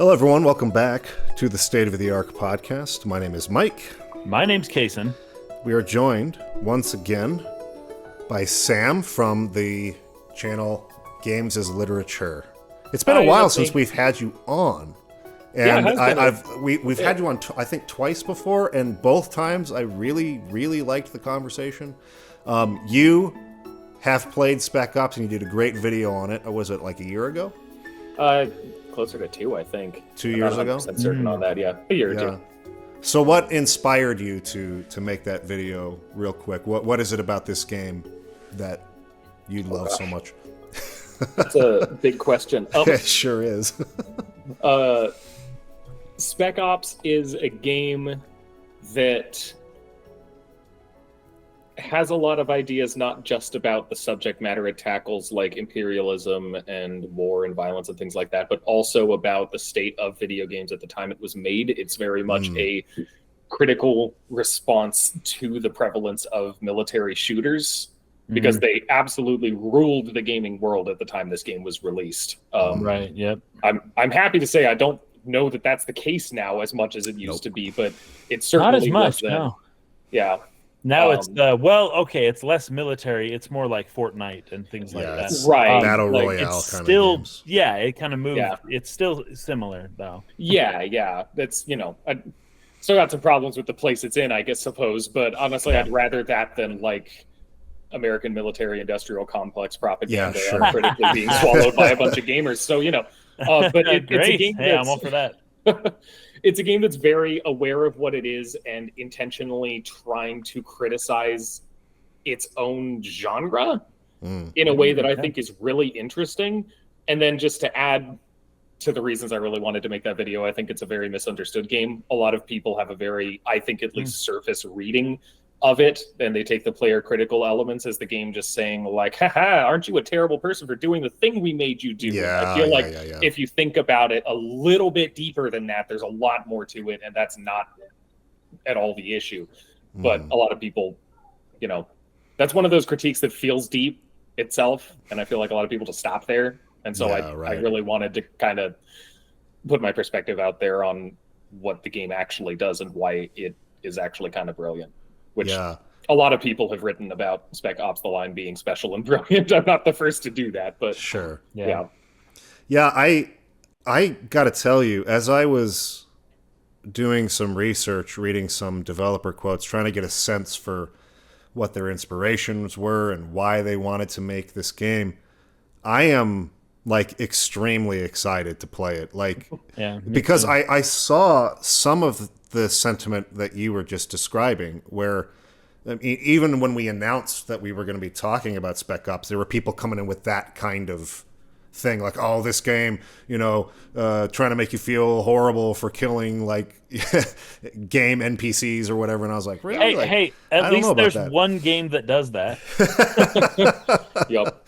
Hello, everyone. Welcome back to the State of the Arc podcast. My name is Mike. My name's Kason. We are joined once again by Sam from the channel Games as Literature. It's been a while since we've had you on. And we've had you on, I think, twice before, and both times I really, really liked the conversation. You have played Spec Ops, and you did a great video on it. Was it like a year ago? Closer to 2, I think. 2 years ago? I'm certain on that, yeah. A year or two. So what inspired you to make that video real quick? What is it about this game that you love so much? That's a big question. It sure is. Spec Ops is a game that has a lot of ideas, not just about the subject matter it tackles, like imperialism and war and violence and things like that, but also about the state of video games at the time it was made. It's very much a critical response to the prevalence of military shooters, because they absolutely ruled the gaming world at the time this game was released. Right, yep. I'm happy to say I don't know that that's the case now as much as it used to be, but it certainly not as much, was then. no. Yeah. Now it's it's less military. It's more like Fortnite and things like that. Right. Battle Royale kind of games. Yeah, it kind of moved. Yeah. It's still similar, though. Yeah. That's, I still got some problems with the place it's in, I suppose. But honestly, I'd rather that than, like, American military-industrial complex propaganda critically being swallowed by a bunch of gamers. So, but it's a game I'm all for that. It's a game that's very aware of what it is and intentionally trying to criticize its own genre in a way that I think is really interesting. And then just to add to the reasons I really wanted to make that video, I think it's a very misunderstood game. A lot of people have a very, I think at least surface reading of it, and they take the player critical elements as the game just saying like, haha, aren't you a terrible person for doing the thing we made you do? I feel like if you think about it a little bit deeper than that, there's a lot more to it, and that's not at all the issue. But a lot of people, that's one of those critiques that feels deep itself, and I feel like a lot of people just stop there. And so I really wanted to kind of put my perspective out there on what the game actually does and why it is actually kind of brilliant. Which a lot of people have written about Spec Ops: The Line being special and brilliant. I'm not the first to do that, but sure. Yeah, I got to tell you, as I was doing some research, reading some developer quotes, trying to get a sense for what their inspirations were and why they wanted to make this game, I am like extremely excited to play it. Like, because I saw some of the sentiment that you were just describing, where I mean, even when we announced that we were going to be talking about Spec Ops, there were people coming in with that kind of thing, like, oh, this game, trying to make you feel horrible for killing like game NPCs or whatever. And I was like, really? Hey, at least there's one game that does that. Yep.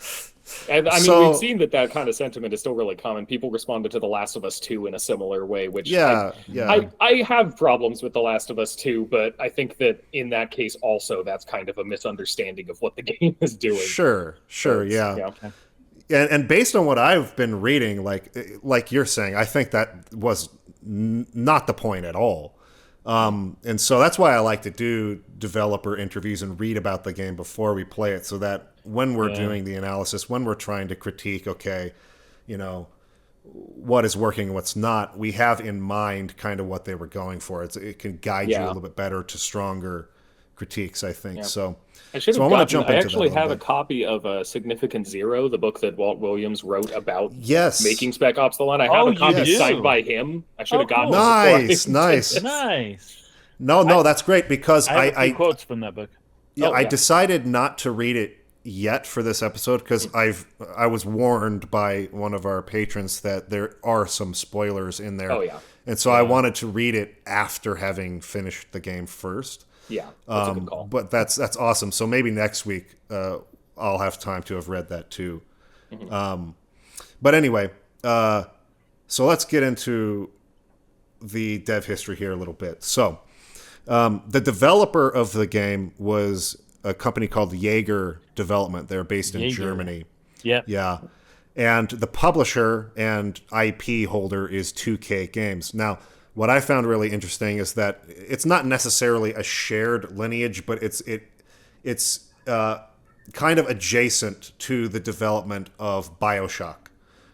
And I mean, we've seen that kind of sentiment is still really common. People responded to The Last of Us 2 in a similar way, which I have problems with The Last of Us 2, but I think that in that case also that's kind of a misunderstanding of what the game is doing. Sure, And based on what I've been reading, like you're saying, I think that was not the point at all. And so that's why I like to do developer interviews and read about the game before we play it, so that when we're doing the analysis, when we're trying to critique, what is working and what's not, we have in mind kind of what they were going for. It can guide you a little bit better to stronger critiques, I think. Yeah. So I actually have a copy of Significant Zero, the book that Walt Williams wrote about making Spec Ops: The Line. I have a copy signed by him. I should have gotten it. Nice. No, that's great, because I have a few quotes from that book. I decided not to read it yet for this episode, because I was warned by one of our patrons that there are some spoilers in there. And so I wanted to read it after having finished the game first. Yeah, that's a good call. But that's awesome. So maybe next week I'll have time to have read that too. But anyway, so let's get into the dev history here a little bit. So the developer of the game was a company called Jaeger Development. They're based in Germany. Yep. Yeah. and the publisher and IP holder is 2K Games. Now, what I found really interesting is that it's not necessarily a shared lineage, but it's kind of adjacent to the development of BioShock.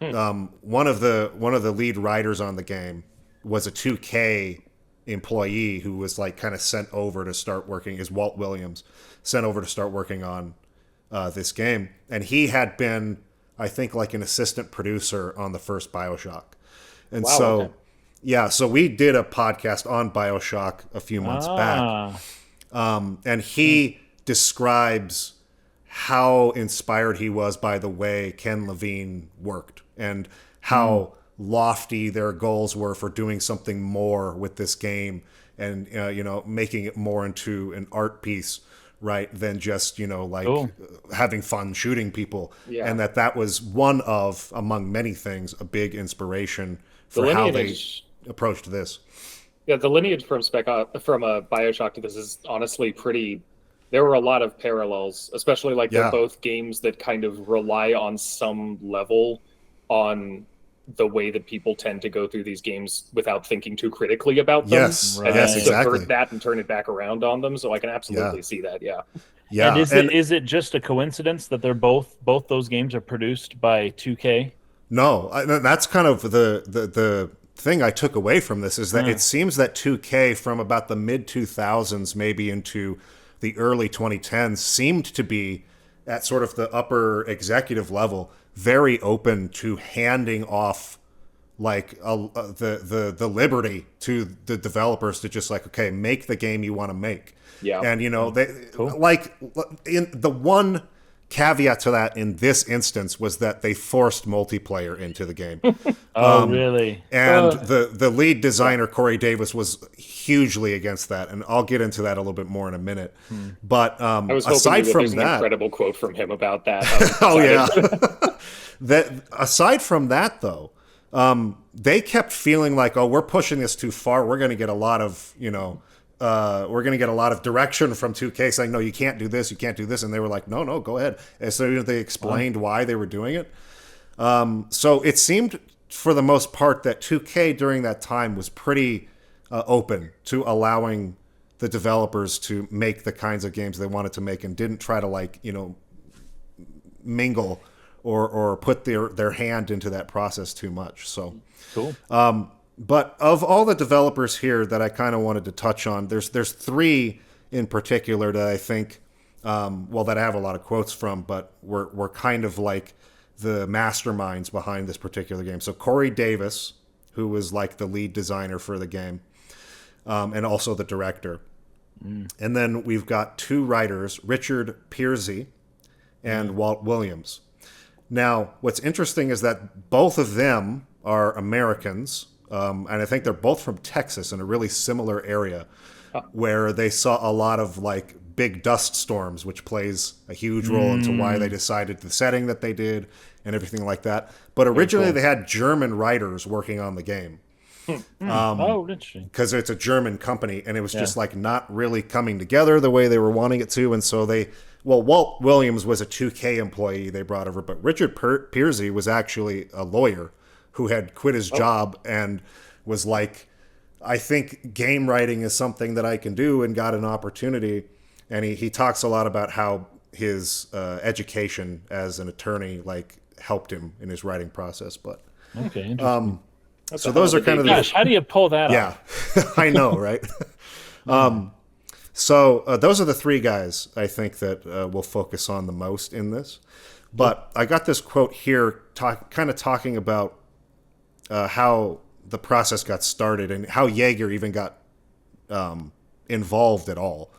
One of the lead writers on the game was a 2K employee who was like kind of sent over to start working. Is Walt Williams sent over to start working on this game, and he had been, I think, like an assistant producer on the first BioShock, and Wow, so. okay. Yeah, so we did a podcast on BioShock a few months back, and he describes how inspired he was by the way Ken Levine worked and how lofty their goals were for doing something more with this game and making it more into an art piece, right, than just like Cool. having fun shooting people, Yeah. and that was one of, among many things, a big inspiration The for how they lineage, approached this. yeah, the lineage from BioShock to this is honestly pretty. There were a lot of parallels, especially like they're Yeah. both games that kind of rely on some level on the way that people tend to go through these games without thinking too critically about them. Yes, And yes, then subvert exactly. that and turn it back around on them. So I can absolutely Yeah. see that. Yeah. Yeah, And is it just a coincidence that they're both those games are produced by 2K? no, that's kind of the thing I took away from this is that it seems that 2K from about the mid 2000s, maybe into the early 2010s, seemed to be at sort of the upper executive level, very open to handing off like the liberty to the developers to just like, okay, make the game you want to make. Yeah. And they like in the one caveat to that in this instance was that they forced multiplayer into the game. Oh, really? And the lead designer, Corey Davis, was hugely against that. And I'll get into that a little bit more in a minute. But I was hoping aside that from there's an that, incredible quote from him about that. oh yeah, that aside from that though, they kept feeling like, oh, we're pushing this too far. We're going to get a lot of we're going to get a lot of direction from 2K saying, no, you can't do this, you can't do this. And they were like, no, go ahead. And so they explained why they were doing it. So it seemed for the most part that 2K during that time was pretty open to allowing the developers to make the kinds of games they wanted to make and didn't try to mingle or put their hand into that process too much. So Cool. but of all the developers here that I kind of wanted to touch on, there's three in particular that I think, that I have a lot of quotes from, but were kind of like the masterminds behind this particular game. So Corey Davis, who was like the lead designer for the game, and also the director. And then we've got two writers, Richard Piercy and Walt Williams. Now, what's interesting is that both of them are Americans, and I think they're both from Texas in a really similar area where they saw a lot of like big dust storms, which plays a huge role into why they decided the setting that they did and everything like that. But originally they had German writers working on the game Oh, interesting. because it's a German company, and it was just like not really coming together the way they were wanting it to. And so Walt Williams was a 2K employee they brought over, but Richard Piercy was actually a lawyer who had quit his job and was like, I think game writing is something that I can do, and got an opportunity. And he talks a lot about how his education as an attorney like helped him in his writing process. But Okay, interesting. so those are kind of Gosh, how do you pull that off? yeah, I know, right? So those are the three guys I think that we'll focus on the most in this. But I got this quote here kind of talking about how the process got started and how Jaeger even got involved at all.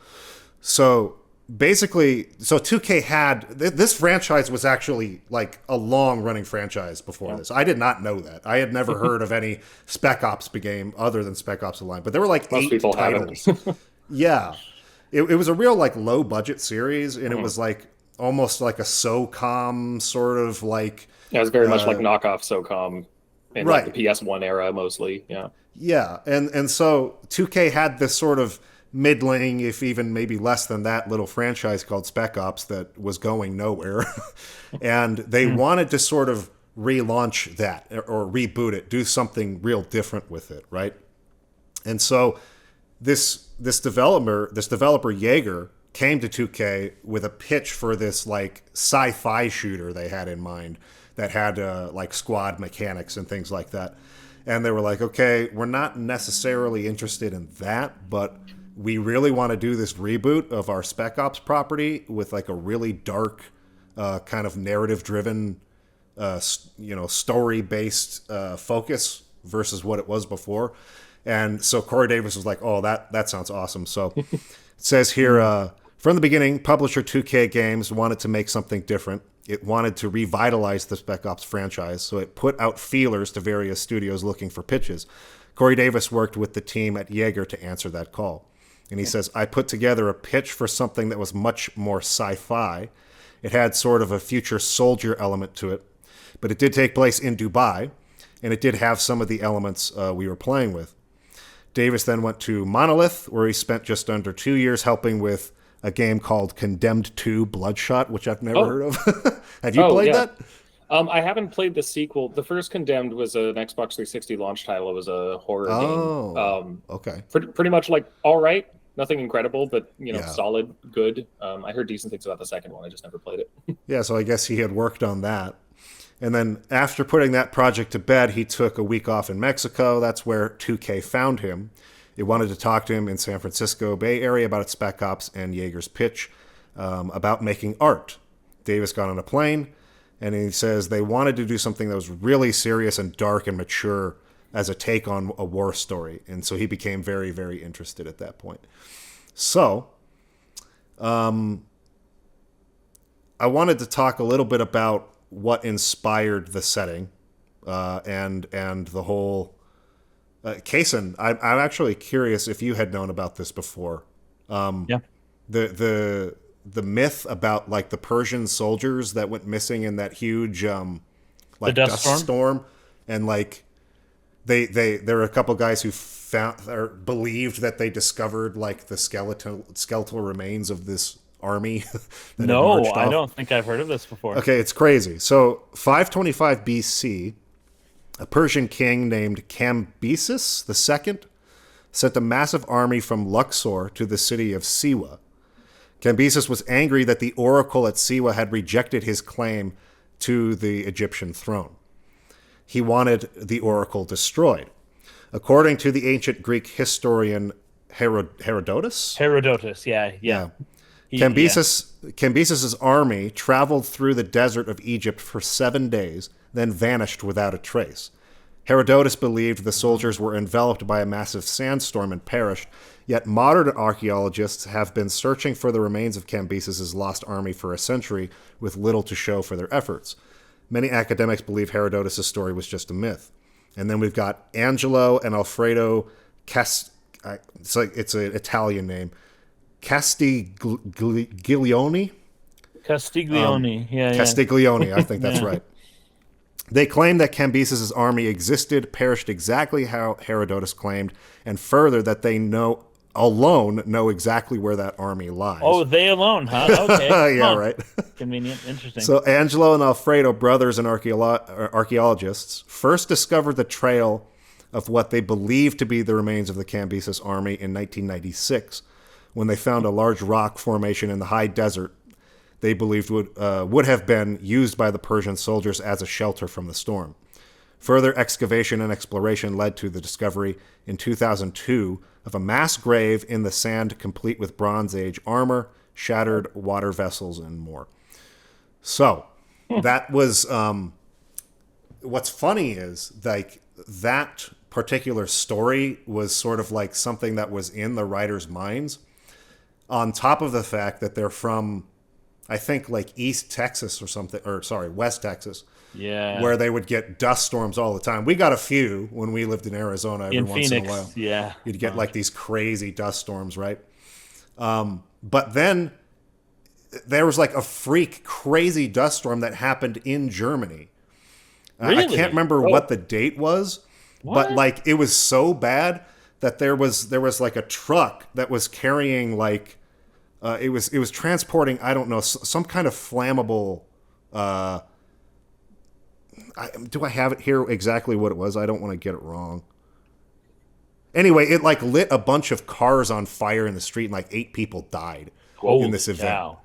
So basically, 2K had this franchise was actually like a long running franchise before this. I did not know that. I had never heard of any Spec Ops game other than Spec Ops Online, but there were like Most 8 people titles. haven't. Yeah. It was a real like low budget series, and it was like almost like a SOCOM sort of like Yeah, it was very much like knockoff SOCOM in right. like the PS1 era mostly. Yeah. yeah, and so 2K had this sort of middling, if even maybe less than that, little franchise called Spec Ops that was going nowhere, and they wanted to sort of relaunch that or reboot it, do something real different with it, right? And so this developer Jaeger came to 2K with a pitch for this like sci-fi shooter they had in mind that had like squad mechanics and things like that. And they were like, okay, we're not necessarily interested in that, but we really want to do this reboot of our Spec Ops property with like a really dark, kind of narrative-driven, story-based focus versus what it was before. And so Corey Davis was like, oh, that sounds awesome. So it says here, from the beginning, publisher 2K Games wanted to make something different. It wanted to revitalize the Spec Ops franchise, so it put out feelers to various studios looking for pitches. Corey Davis worked with the team at Jaeger to answer that call. And he says, I put together a pitch for something that was much more sci-fi. It had sort of a future soldier element to it, but it did take place in Dubai, and it did have some of the elements we were playing with. Davis then went to Monolith, where he spent just under 2 years helping with a game called Condemned 2 Bloodshot, which I've never heard of. Have you played that? I haven't played the sequel. The first Condemned was an Xbox 360 launch title. It was a horror game. Okay. Pretty much like all right. Nothing incredible, but solid, good. I heard decent things about the second one. I just never played it. Yeah, so I guess he had worked on that. And then after putting that project to bed, he took a week off in Mexico. That's where 2K found him. It wanted to talk to him in San Francisco Bay Area about its Spec Ops and Jaeger's pitch about making art. Davis got on a plane, and he says they wanted to do something that was really serious and dark and mature as a take on a war story. And so he became very, very interested at that point. So I wanted to talk a little bit about what inspired the setting and the whole... Kaysen, I'm actually curious if you had known about this before. Yeah. The myth about like the Persian soldiers that went missing in that huge like dust storm, and like there were a couple guys who found or believed that they discovered like the skeletal remains of this army. No, I don't think I've heard of this before. Okay, it's crazy. So 525 BC. A Persian king named Cambyses II sent a massive army from Luxor to the city of Siwa. Cambyses was angry that the oracle at Siwa had rejected his claim to the Egyptian throne. He wanted the oracle destroyed. According to the ancient Greek historian Herodotus? Herodotus, yeah. Cambyses' army traveled through the desert of Egypt for 7 days, then vanished without a trace. Herodotus believed the soldiers were enveloped by a massive sandstorm and perished, yet modern archaeologists have been searching for the remains of Cambyses' lost army for a century with little to show for their efforts. Many academics believe Herodotus' story was just a myth. And then we've got Angelo and Alfredo it's an Italian name. Castiglione? Castiglione, Castiglione, I think that's right. They claim that Cambyses' army existed, perished exactly how Herodotus claimed, and further that they know exactly where that army lies. Oh, they alone, huh? Okay. Yeah, right. Convenient, interesting. So Angelo and Alfredo, brothers and archaeologists, first discovered the trail of what they believed to be the remains of the Cambyses army in 1996, when they found a large rock formation in the high desert they believed would have been used by the Persian soldiers as a shelter from the storm. Further excavation and exploration led to the discovery in 2002 of a mass grave in the sand complete with Bronze Age armor, shattered water vessels, and more. So that was... what's funny is like that particular story was sort of like something that was in the writers' minds, on top of the fact that they're from... I think like East Texas or something, West Texas. Yeah. Where they would get dust storms all the time. We got a few when we lived in Arizona every once in a while. Yeah. You'd get like these crazy dust storms, right? But then there was like a freak crazy dust storm that happened in Germany. Really? I can't remember what the date was, but like it was so bad that there was like a truck that was carrying like it was transporting, I don't know, some kind of flammable do I have it here exactly what it was? I don't want to get it wrong. Anyway, it like lit a bunch of cars on fire in the street, and like 8 people died in this event. Cow.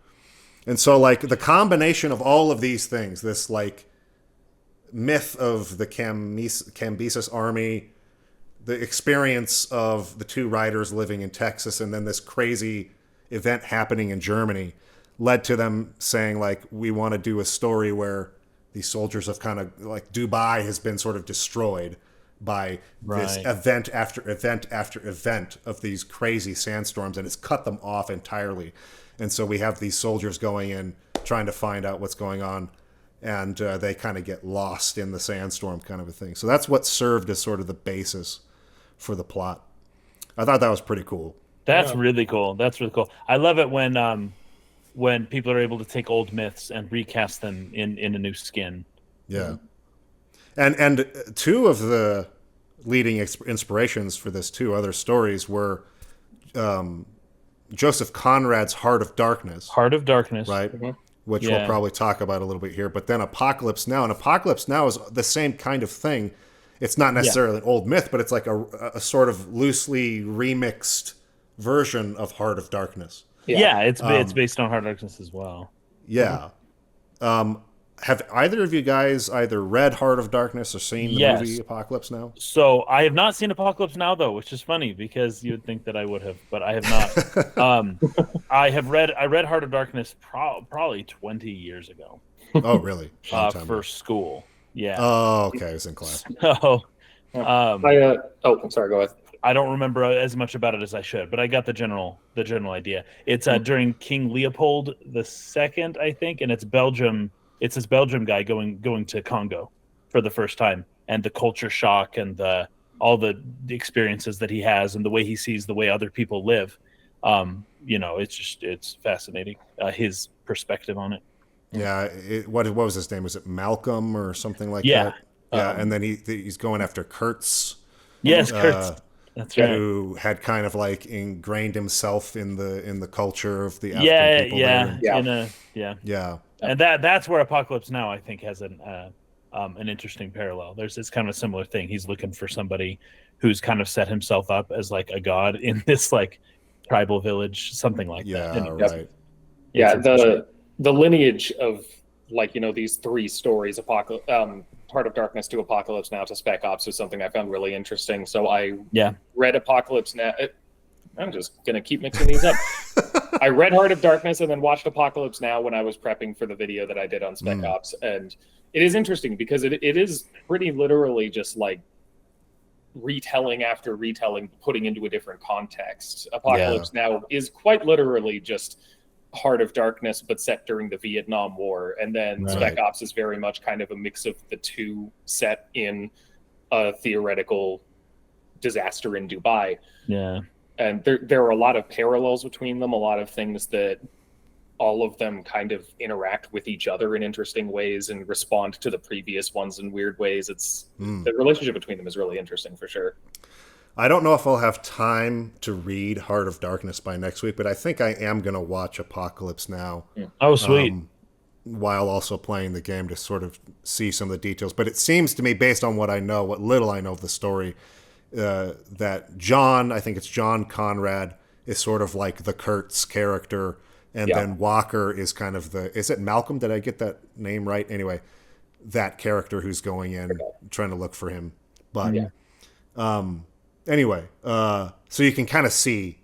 And so, like, the combination of all of these things, this like myth of the Cambyses army, the experience of the 2 riders living in Texas, and then this crazy event happening in Germany, led to them saying, like, we want to do a story where these soldiers have kind of, like, Dubai has been sort of destroyed by this event after event after event of these crazy sandstorms, and it's cut them off entirely. And so we have these soldiers going in, trying to find out what's going on, and they kind of get lost in the sandstorm kind of a thing. So that's what served as sort of the basis for the plot. I thought that was pretty cool. That's really cool. That's really cool. I love it when people are able to take old myths and recast them in a new skin. Yeah. And 2 of the leading inspirations for this 2 other stories were Joseph Conrad's Heart of Darkness. Heart of Darkness. Right? Mm-hmm. Which we'll probably talk about a little bit here. But then Apocalypse Now. And Apocalypse Now is the same kind of thing. It's not necessarily an old myth, but it's like a sort of loosely remixed version of Heart of Darkness. Yeah, it's based on Heart of Darkness as well. Yeah. Have either of you guys either read Heart of Darkness or seen the movie Apocalypse Now? So I have not seen Apocalypse Now, though, which is funny because you would think that I would have, but I have not. I read Heart of Darkness probably 20 years ago. Oh, really? For school. Yeah. Oh, okay. I was in class. So, I'm sorry. Go ahead. I don't remember as much about it as I should, but I got the general idea. It's during King Leopold II, I think, and it's Belgium. It's this Belgium guy going to Congo for the first time, and the culture shock and all the experiences that he has and the way he sees the way other people live. It's fascinating. His perspective on it. Yeah. What was his name? Was it Malcolm or something like that? Yeah. And then he's going after Kurtz. Yes, Kurtz. That's right. Who had kind of like ingrained himself in the culture of the African people. Yeah. And that's where Apocalypse Now, I think, has an interesting parallel. There's this kind of a similar thing. He's looking for somebody who's kind of set himself up as like a god in this like tribal village, something like that. Yeah, right. Yeah, the lineage of these 3 stories, Heart of Darkness to Apocalypse Now to Spec Ops, is something I found really interesting. So I read Apocalypse Now. I'm just going to keep mixing these up. I read Heart of Darkness and then watched Apocalypse Now when I was prepping for the video that I did on Spec Ops. And it is interesting because it is pretty literally just like retelling after retelling, putting into a different context. Apocalypse Now is quite literally just Heart of Darkness, but set during the Vietnam War. And then Spec Ops is very much kind of a mix of the 2 set in a theoretical disaster in Dubai. Yeah. And there are a lot of parallels between them, a lot of things that all of them kind of interact with each other in interesting ways and respond to the previous ones in weird ways. The relationship between them is really interesting for sure. I don't know if I'll have time to read Heart of Darkness by next week, but I think I am going to watch Apocalypse Now. Oh, sweet. While also playing the game to sort of see some of the details. But it seems to me, based on what little I know of the story, that John, I think it's John Conrad, is sort of like the Kurtz character, and then Walker is kind of is it Malcolm? Did I get that name right? Anyway, that character who's going in, trying to look for him. But anyway, so you can kind of see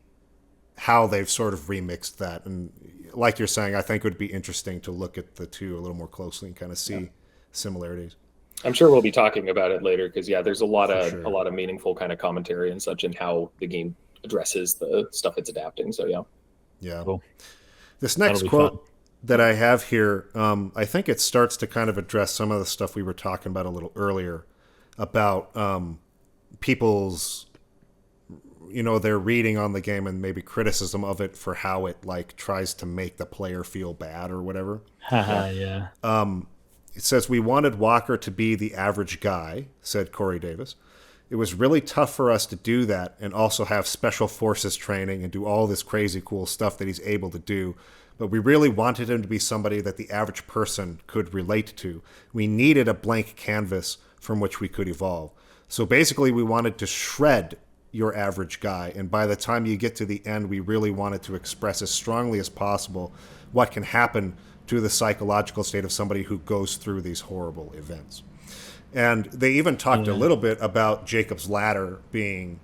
how they've sort of remixed that. And like you're saying, I think it would be interesting to look at the 2 a little more closely and kind of see similarities. I'm sure we'll be talking about it later because there's a lot of meaningful kind of commentary and such in how the game addresses the stuff it's adapting. So yeah. Cool. This next quote that I have here, I think it starts to kind of address some of the stuff we were talking about a little earlier about people's, their reading on the game and maybe criticism of it for how it like tries to make the player feel bad or whatever. Yeah. It says, "We wanted Walker to be the average guy," said Corey Davis. "It was really tough for us to do that and also have special forces training and do all this crazy cool stuff that he's able to do but we really wanted him to be somebody that the average person could relate to. We needed a blank canvas from which we could evolve. So basically, we wanted to shred your average guy, and by the time you get to the end, we really wanted to express as strongly as possible what can happen to the psychological state of somebody who goes through these horrible events. And they even talked a little bit about Jacob's Ladder being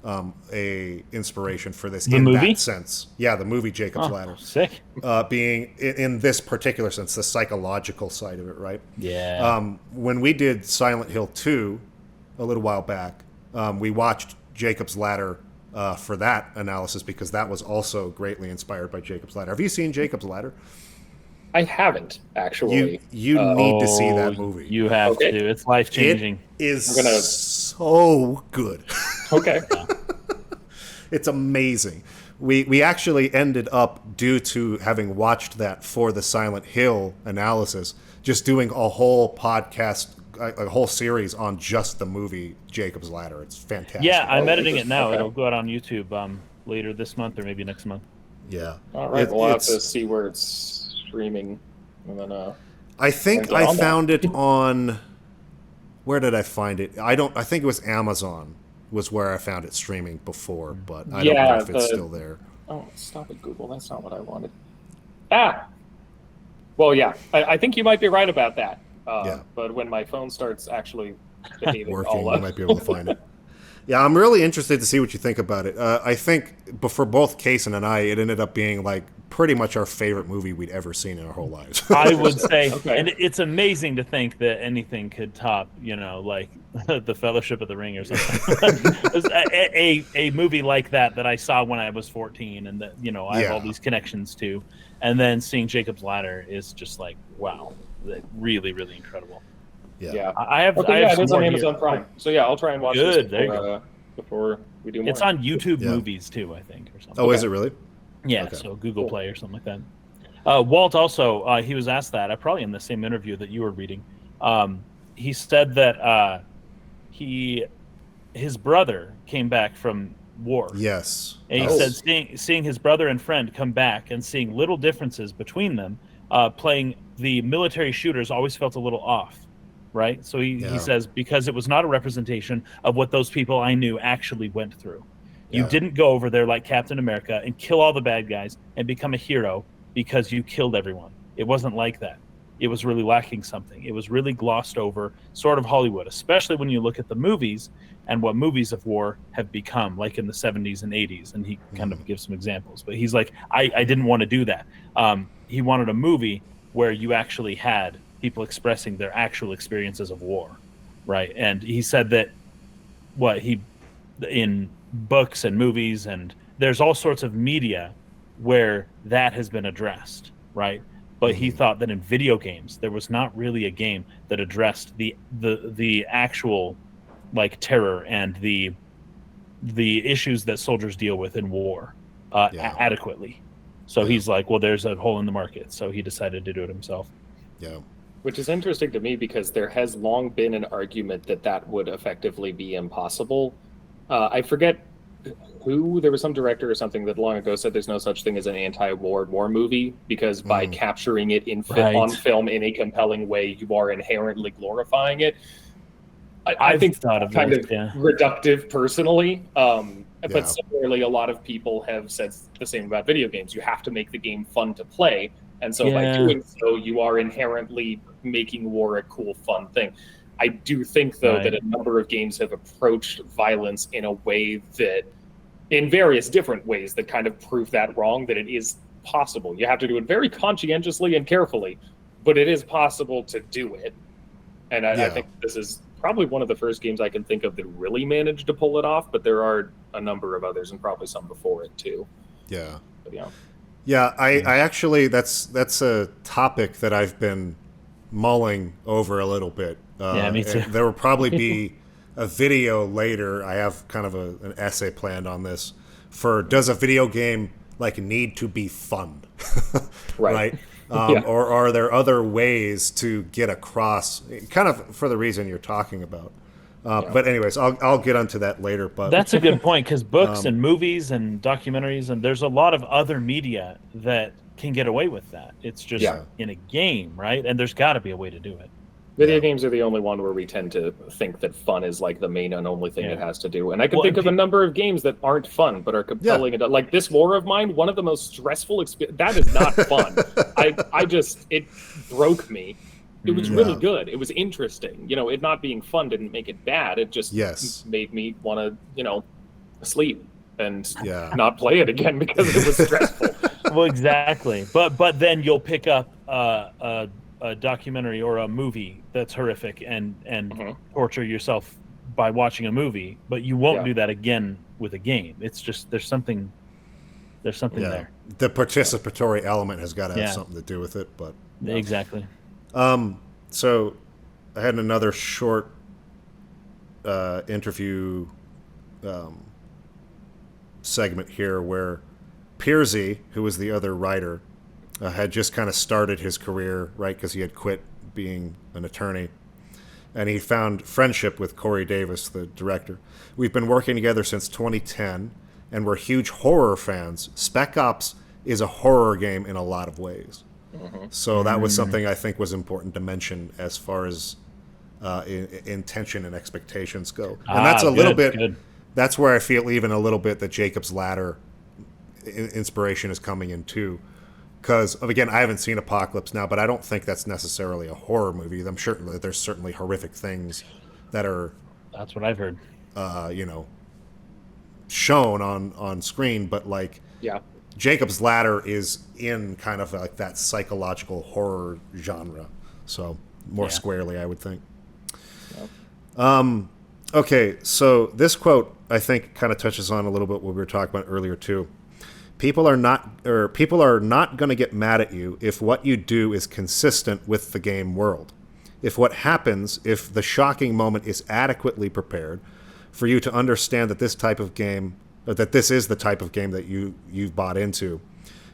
a inspiration for this that sense. Yeah, the movie Jacob's Ladder. Sick. Being in this particular sense, the psychological side of it, right? Yeah. When we did Silent Hill 2 a little while back, we watched Jacob's Ladder for that analysis because that was also greatly inspired by Jacob's Ladder. Have you seen Jacob's Ladder? I haven't, actually. You need to see that movie. You have to. It's life-changing. It is so good. Okay. It's amazing. We actually ended up, due to having watched that for the Silent Hill analysis, just doing a whole podcast, a whole series on just the movie Jacob's Ladder. It's fantastic. Yeah, I'm editing it now. Okay. It'll go out on YouTube later this month or maybe next month. Yeah. All right. We'll have to see where it's streaming, and then I think I found it on. Where did I find it? I think it was Amazon was where I found it streaming before, but I don't know if it's still there. Oh, stop it, Google. That's not what I wanted. Well, yeah. I think you might be right about that. Yeah. But when my phone starts actually behaving working, all up, you might be able to find it. Yeah, I'm really interested to see what you think about it. I think for both Kason and I, it ended up being like pretty much our favorite movie we'd ever seen in our whole lives. I would say, and it's amazing to think that anything could top, like the Fellowship of the Ring or something. a movie like that I saw when I was 14, and that I have all these connections to, and then seeing Jacob's Ladder is just like, wow, really, really incredible. Yeah. I have. Okay, I have it is some on more Amazon here. Prime. So yeah, I'll try and watch Good, this before we do more. It's on YouTube Movies too, I think, or something. Oh, is it really? Yeah, okay. So Google Play or something like that. Walt also, he was asked that, probably in the same interview that you were reading. He said that his brother came back from war. Yes. And he said seeing his brother and friend come back and seeing little differences between them, playing the military shooters always felt a little off. Right? So he says, because it was not a representation of what those people I knew actually went through. You didn't go over there like Captain America and kill all the bad guys and become a hero because you killed everyone. It wasn't like that. It was really lacking something. It was really glossed over, sort of Hollywood, especially when you look at the movies and what movies of war have become, like in the 70s and 80s. And he kind of gives some examples. But he's like, I didn't want to do that. He wanted a movie where you actually had people expressing their actual experiences of war, right? And he said that in books and movies, and there's all sorts of media where that has been addressed, right? But he thought that in video games there was not really a game that addressed the actual terror and the issues that soldiers deal with in war adequately. So he's like, well, there's a hole in the market, so he decided to do it himself. Yeah. Which is interesting to me because there has long been an argument that would effectively be impossible. I forget who, there was some director or something that long ago said there's no such thing as an anti-war war movie because by capturing it on film in a compelling way, you are inherently glorifying it. I think thought of kind of reductive personally. But similarly, a lot of people have said the same about video games. You have to make the game fun to play. And so by doing so, you are inherently making war a cool, fun thing. I do think, though, that a number of games have approached violence in a way that, in various different ways, that kind of prove that wrong, that it is possible. You have to do it very conscientiously and carefully, but it is possible to do it. And I think this is probably one of the first games I can think of that really managed to pull it off, but there are a number of others and probably some before it, too. Yeah. But, yeah. Yeah, I actually, that's a topic that I've been mulling over a little bit. Me too. There will probably be a video later. I have kind of an essay planned on this for, does a video game need to be fun? Right? Or are there other ways to get across, kind of for the reason you're talking about? But anyways, I'll get onto that later. But that's a good point, because books and movies and documentaries, and there's a lot of other media that can get away with that. It's just Yeah. in a game, right? And there's got to be a way to do it. Video Yeah. games are the only one where we tend to think that fun is like the main and only thing Yeah. it has to do. And I can Well, think and of a number of games that aren't fun but are compelling. And like this war of mine, one of the most stressful experience. That is not fun. I just it broke me. It was really good. It was interesting. You know, it not being fun didn't make it bad. It just made me want to, you know, sleep and not play it again because it was stressful. Well, exactly. But then you'll pick up a documentary or a movie that's horrific and torture yourself by watching a movie, but you won't do that again with a game. It's just there's something there. The participatory element has got to have something to do with it, but exactly. So I had another short interview segment here where Piersey, who was the other writer, had just kind of started his career, right, because he had quit being an attorney. And he found friendship with Corey Davis, the director. We've been working together since 2010, and we're huge horror fans. Spec Ops is a horror game in a lot of ways. So that was something I think was important to mention as far as intention and expectations go. And that's a little bit, that's where I feel even a little bit that Jacob's Ladder inspiration is coming in too. Because, again, I haven't seen Apocalypse Now, but I don't think that's necessarily a horror movie. I'm sure that there's certainly horrific things that are... That's what I've heard. You know, shown on screen, but, like, Jacob's Ladder is in kind of like that psychological horror genre. So, more squarely, I would think. Okay, so this quote, I think, kind of touches on a little bit what we were talking about earlier, too. People are not going to get mad at you if what you do is consistent with the game world. If the shocking moment is adequately prepared for you to understand that this type of game, or that this is the type of game that you've bought into,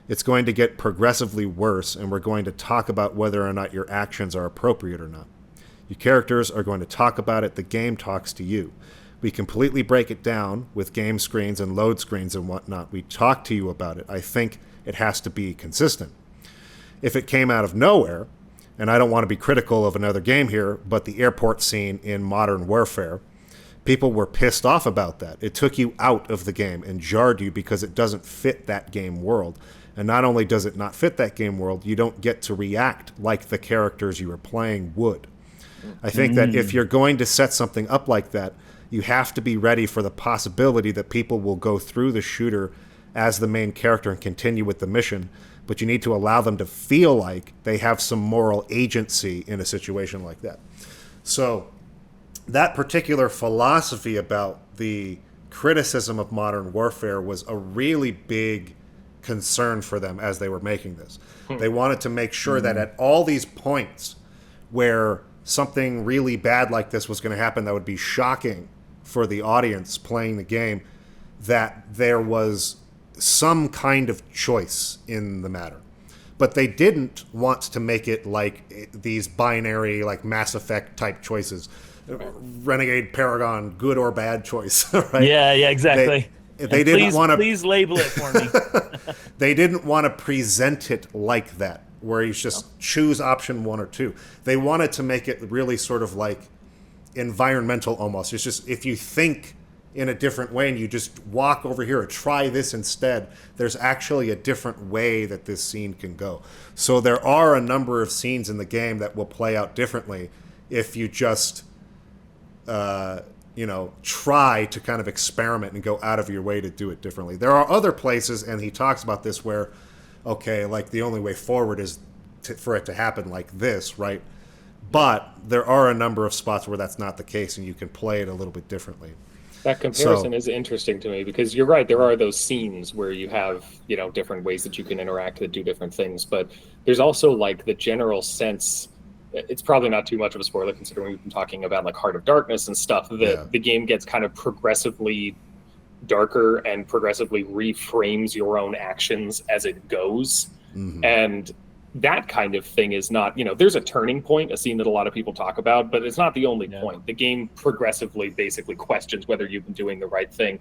it's going to get progressively worse, and we're going to talk about whether or not your actions are appropriate or not. Your characters are going to talk about it. The game talks to you. We completely break it down with game screens and load screens and whatnot. We talk to you about it. I think it has to be consistent. If it came out of nowhere, and I don't want to be critical of another game here, but the airport scene in Modern Warfare, people were pissed off about that. It took you out of the game and jarred you because it doesn't fit that game world. And not only does it not fit that game world, you don't get to react like the characters you were playing would. I think that if you're going to set something up like that, you have to be ready for the possibility that people will go through the shooter as the main character and continue with the mission, but you need to allow them to feel like they have some moral agency in a situation like that. So that particular philosophy about the criticism of Modern Warfare was a really big concern for them as they were making this. They wanted to make sure that at all these points where something really bad like this was going to happen that would be shocking for the audience playing the game, that there was some kind of choice in the matter. But they didn't want to make it like these binary, like Mass Effect type choices. Renegade, Paragon, good or bad choice, right? Yeah, exactly. They didn't want to... Please label it for me. They didn't want to present it like that, where you just choose option 1 or 2. They wanted to make it really sort of like environmental almost. It's just if you think in a different way and you just walk over here or try this instead, there's actually a different way that this scene can go. So there are a number of scenes in the game that will play out differently if you just try to kind of experiment and go out of your way to do it differently. There are other places, and he talks about this, where like the only way forward is for it to happen like this, right? But there are a number of spots where that's not the case, and you can play it a little bit differently. That comparison is interesting to me because you're right. There are those scenes where you have, different ways that you can interact that do different things. But there's also like the general sense. It's probably not too much of a spoiler considering we've been talking about like Heart of Darkness and stuff. That the game gets kind of progressively darker and progressively reframes your own actions as it goes. And that kind of thing is not, there's a turning point, a scene that a lot of people talk about, but it's not the only point. The game progressively basically questions whether you've been doing the right thing.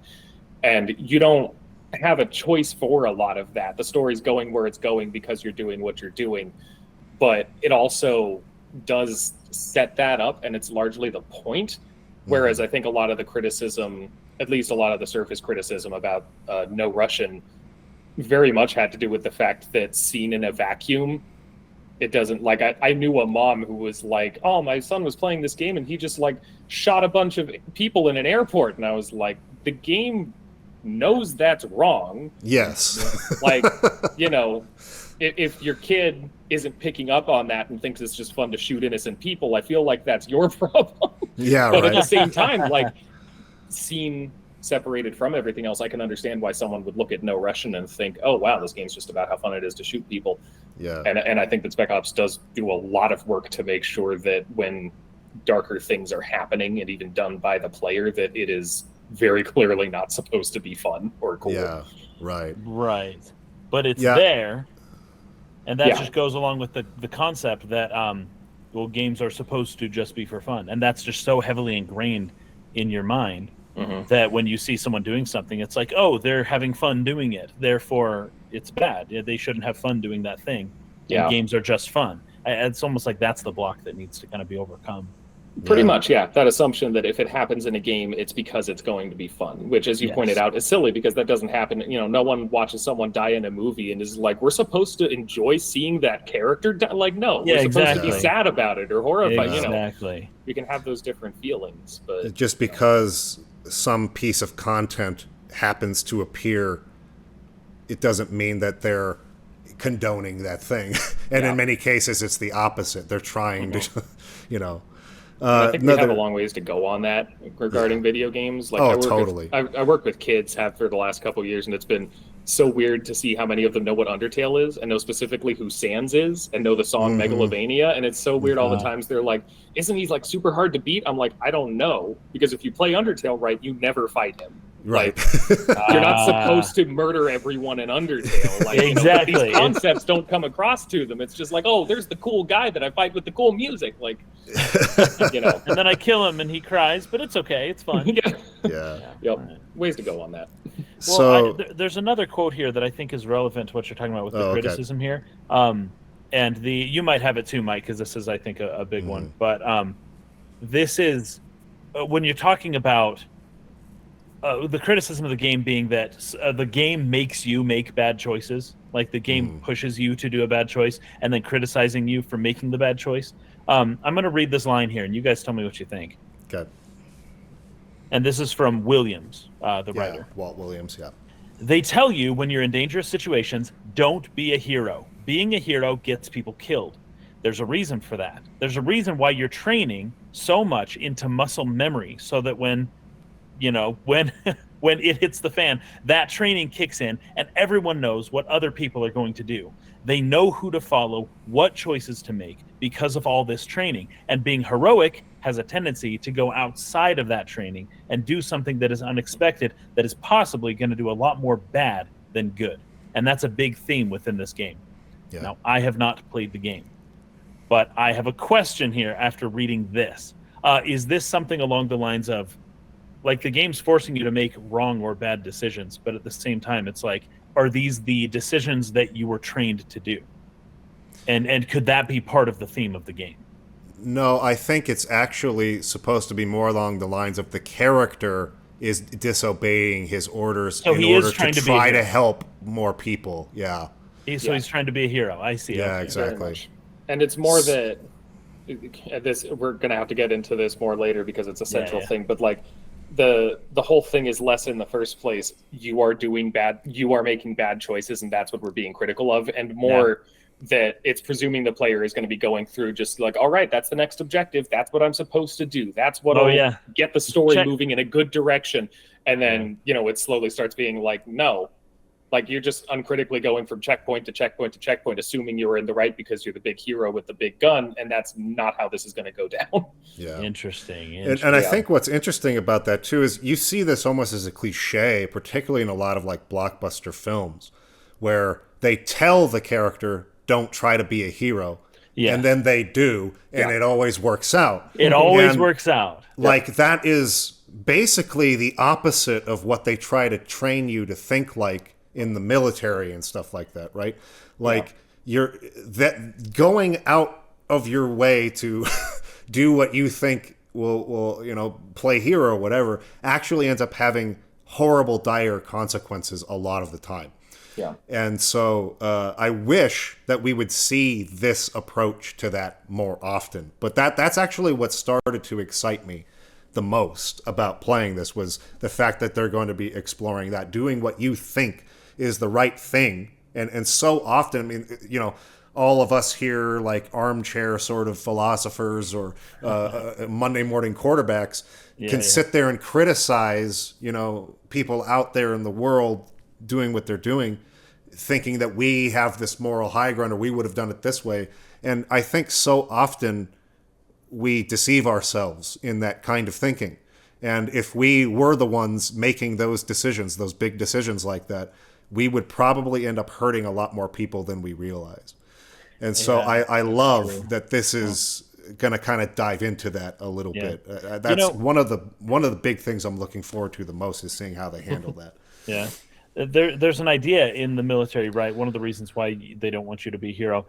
And you don't have a choice for a lot of that. The story's going where it's going because you're doing what you're doing, but it also does set that up, and it's largely the point. Whereas I think a lot of the criticism, at least a lot of the surface criticism about No Russian, very much had to do with the fact that seen in a vacuum, it doesn't, like, I knew a mom who was like, oh, my son was playing this game and he just like shot a bunch of people in an airport, and I was like, the game knows that's wrong. Yes. Like, you know, if your kid isn't picking up on that and thinks it's just fun to shoot innocent people, I feel like that's your problem. Yeah, But right. at the same time, like, seen separated from everything else, I can understand why someone would look at No Russian and think, oh wow, this game's just about how fun it is to shoot people. Yeah. And I think that Spec Ops does do a lot of work to make sure that when darker things are happening, and even done by the player, that it is very clearly not supposed to be fun or cool. Yeah, right. Right. But it's Yeah. there, and that Yeah. just goes along with the concept that well, games are supposed to just be for fun, and that's just so heavily ingrained in your mind that when you see someone doing something, it's like, oh, they're having fun doing it, therefore it's bad. They shouldn't have fun doing that thing. Yeah. And games are just fun. It's almost like that's the block that needs to kind of be overcome. Pretty much, yeah. That assumption that if it happens in a game, it's because it's going to be fun, which, as you pointed out, is silly, because that doesn't happen. You know, no one watches someone die in a movie and is like, we're supposed to enjoy seeing that character die. Like, no, we're supposed to be sad about it or horrified. Exactly. You know, you can have those different feelings, but just because some piece of content happens to appear, it doesn't mean that they're condoning that thing. And in many cases, it's the opposite. They're trying to, you know. I think we have a long ways to go on that regarding video games. Like, I work with kids for the last couple of years, and it's been so weird to see how many of them know what Undertale is, and know specifically who Sans is, and know the song Megalovania. And it's so weird all the times they're like, isn't he like super hard to beat? I'm like, I don't know, because if you play Undertale right, you never fight him. Right. Like, you're not supposed to murder everyone in Undertale. Like, exactly. You know, these concepts don't come across to them. It's just like, oh, there's the cool guy that I fight with the cool music. Like, you know. And then I kill him and he cries, but it's okay. It's fun. Yeah. Yep. Ways to go on that. Well, there's another quote here that I think is relevant to what you're talking about with the criticism here. And you might have it too, Mike, because this is, I think, a big one. But this is when you're talking about the criticism of the game being that the game makes you make bad choices. Like, the game pushes you to do a bad choice, and then criticizing you for making the bad choice. I'm going to read this line here, and you guys tell me what you think. Okay. And this is from Williams, the writer. Walt Williams, yeah. They tell you when you're in dangerous situations, don't be a hero. Being a hero gets people killed. There's a reason for that. There's a reason why you're training so much into muscle memory, so that when it hits the fan, that training kicks in and everyone knows what other people are going to do. They know who to follow, what choices to make because of all this training. And being heroic has a tendency to go outside of that training and do something that is unexpected, that is possibly going to do a lot more bad than good. And that's a big theme within this game. Yeah. Now, I have not played the game, but I have a question here after reading this. Is this something along the lines of, like, the game's forcing you to make wrong or bad decisions, but at the same time, it's like, are these the decisions that you were trained to do? And could that be part of the theme of the game? No, I think it's actually supposed to be more along the lines of the character is disobeying his orders in order to try to help more people. Yeah. So he's trying to be a hero. I see. Yeah, exactly. And it's more that this, we're going to have to get into this more later because it's a central thing, but like, the whole thing is less in the first place you are making bad choices, and that's what we're being critical of, and more that it's presuming the player is going to be going through just like, all right, that's the next objective, that's what I'm supposed to do, that's what I'll get the story moving in a good direction. And then it slowly starts being like, no, like, you're just uncritically going from checkpoint to checkpoint to checkpoint, assuming you're in the right because you're the big hero with the big gun, and that's not how this is going to go down. Yeah, interesting. And I think what's interesting about that too is you see this almost as a cliche, particularly in a lot of like blockbuster films, where they tell the character, "Don't try to be a hero," and then they do, and it always works out. It always works out. Like, that is basically the opposite of what they try to train you to think like in the military and stuff like that, right? Like you're that going out of your way to do what you think will play hero or whatever actually ends up having horrible, dire consequences a lot of the time. Yeah. And so I wish that we would see this approach to that more often. But that's actually what started to excite me the most about playing this, was the fact that they're going to be exploring that, doing what you think is the right thing. And so often, I mean, all of us here, like armchair sort of philosophers or Monday morning quarterbacks, can sit there and criticize, people out there in the world doing what they're doing, thinking that we have this moral high ground or we would have done it this way. And I think so often we deceive ourselves in that kind of thinking. And if we were the ones making those decisions, those big decisions like that, we would probably end up hurting a lot more people than we realize. And so I love that this is going to kind of dive into that a little bit. That's one of the big things I'm looking forward to the most, is seeing how they handle that. Yeah. There's an idea in the military, right? One of the reasons why they don't want you to be a hero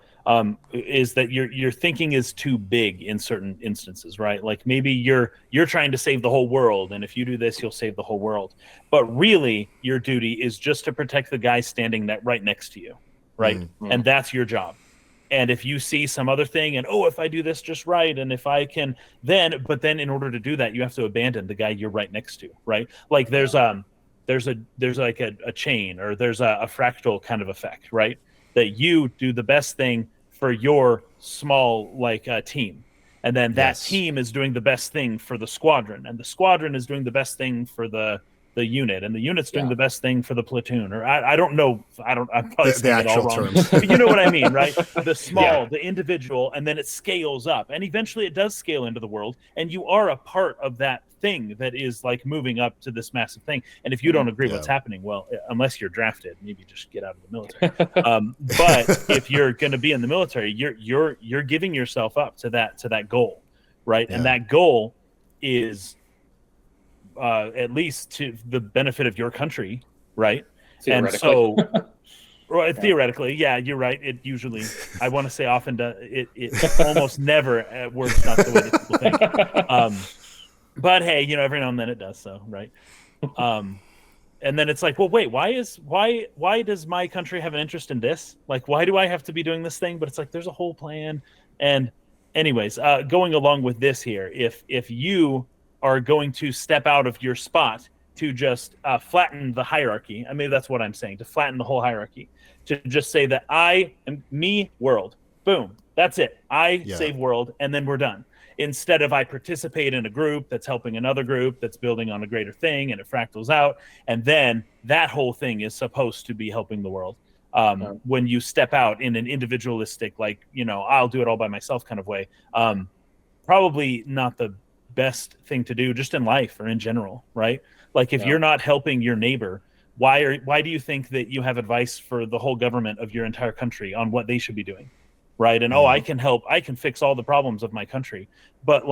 is that your thinking is too big in certain instances, right? Like maybe you're trying to save the whole world, and if you do this, you'll save the whole world. But really, your duty is just to protect the guy standing right next to you, right? Mm-hmm. And that's your job. And if you see some other thing, and if I do this just right, and if I can, then in order to do that, you have to abandon the guy you're right next to, right? Like there's like a chain, or there's a fractal kind of effect, right? That you do the best thing for your small team, and then that team is doing the best thing for the squadron, and the squadron is doing the best thing for the unit, and the unit's doing the best thing for the platoon, or I don't know, I'm probably saying it all wrong. But you know what I mean, right? The small, the individual, and then it scales up, and eventually it does scale into the world, and you are a part of that thing that is like moving up to this massive thing. And if you don't agree what's happening, well, unless you're drafted, maybe just get out of the military. But if you're going to be in the military, you're giving yourself up to that goal, right? And that goal is at least to the benefit of your country, right? And so theoretically, you're right. It usually, I want to say often, it almost never works not the way that people think. But hey, every now and then it does so, right? And then it's like, well, wait, why does my country have an interest in this? Like, why do I have to be doing this thing? But it's like, there's a whole plan. And anyways, going along with this here, if you are going to step out of your spot to just flatten the hierarchy, I mean, that's what I'm saying, to flatten the whole hierarchy, to just say that I am me, world, boom, that's it. I save world, and then we're done. Instead of I participate in a group that's helping another group that's building on a greater thing, and it fractals out, and then that whole thing is supposed to be helping the world. When you step out in an individualistic, I'll do it all by myself kind of way, probably not the best thing to do just in life or in general, right? Like if you're not helping your neighbor, why do you think that you have advice for the whole government of your entire country on what they should be doing? Right. And I can help, I can fix all the problems of my country. But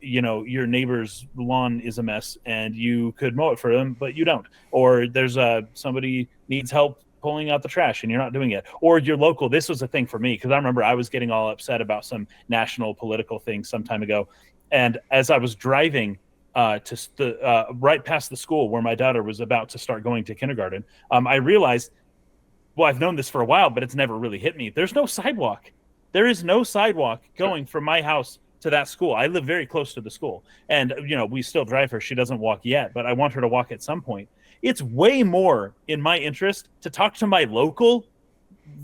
your neighbor's lawn is a mess and you could mow it for them, but you don't. Or there's somebody needs help pulling out the trash and you're not doing it. Or you're local. This was a thing for me because I remember I was getting all upset about some national political thing some time ago. And as I was driving to right past the school where my daughter was about to start going to kindergarten, I realized, well, I've known this for a while, but it's never really hit me. There's no sidewalk. There is no sidewalk going from my house to that school. I live very close to the school. And, we still drive her. She doesn't walk yet, but I want her to walk at some point. It's way more in my interest to talk to my local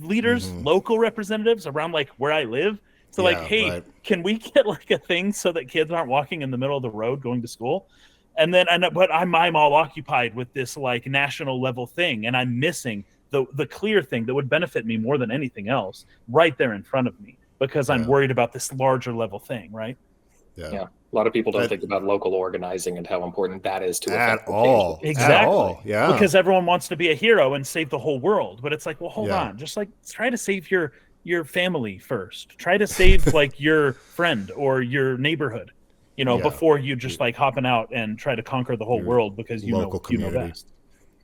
leaders, local representatives around where I live. So hey, can we get a thing so that kids aren't walking in the middle of the road going to school? But I'm all occupied with this national level thing. And I'm missing the clear thing that would benefit me more than anything else right there in front of me because I'm worried about this larger level thing, right? Yeah. A lot of people don't think about local organizing and how important that is to at all. Exactly. At all. Yeah. Because everyone wants to be a hero and save the whole world. But it's like, well, hold on. Just try to save your family first. Try to save your friend or your neighborhood. Yeah. before you just like hopping out and try to conquer the whole Your world because local you know community. best.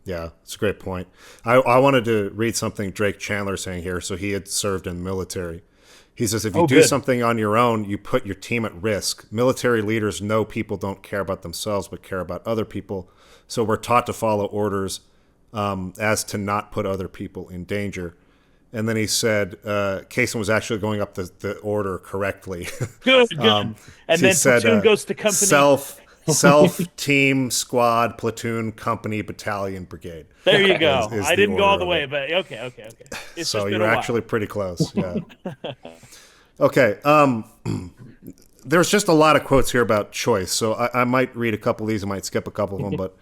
Yeah, it's a great point. I wanted to read something Drake Chandler saying here. So he had served in the military. He says, if you Oh, do good. something on your own, you put your team at risk. Military leaders know people don't care about themselves, but care about other people. So we're taught to follow orders as to not put other people in danger. And then he said, Kaysen was actually going up the order correctly. Good. And he then said, platoon goes to company. self, team, squad, platoon, company, battalion, brigade. There you go. is I the didn't go all order the of way, it. but okay. It's So just been you're a while. actually pretty close. Yeah. Okay. There's just a lot of quotes here about choice. So I might read a couple of these. I might skip a couple of them. But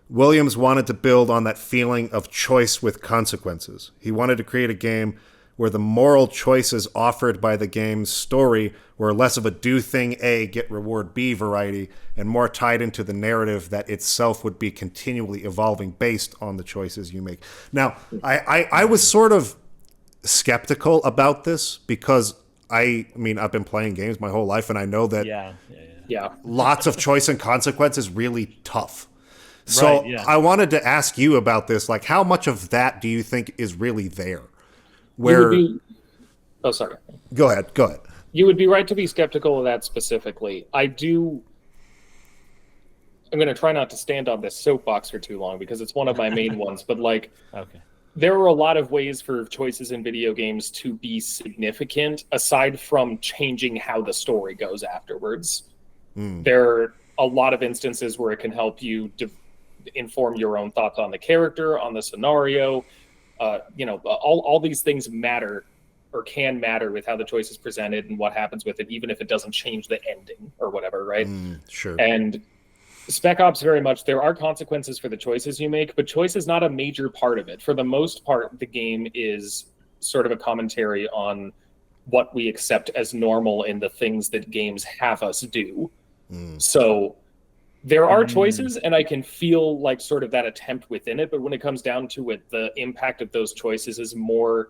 Williams wanted to build on that feeling of choice with consequences. He wanted to create a game where the moral choices offered by the game's story were less of a do thing A, get reward B variety, and more tied into the narrative that itself would be continually evolving based on the choices you make. Now, I was sort of skeptical about this because I mean, I've been playing games my whole life, and I know that Yeah. lots of choice and consequence is really tough. So Right, yeah. I wanted to ask you about this. Like, how much of that do you think is really there? You would Where? oh, sorry. Go ahead. You would be right to be skeptical of that specifically. I'm going to try not to stand on this soapbox for too long because it's one of my main ones. But like, Okay. there are a lot of ways for choices in video games to be significant aside from changing how the story goes afterwards. There are a lot of instances where it can help you inform your own thoughts on the character, on the scenario. All these things matter or can matter with how the choice is presented and what happens with it, even if it doesn't change the ending or whatever, right? Sure. And Spec Ops, very much, there are consequences for the choices you make, but choice is not a major part of it. For the most part, the game is sort of a commentary on what we accept as normal in the things that games have us do. So there are choices, and I can feel like sort of that attempt within it, but when it comes down to it, the impact of those choices is more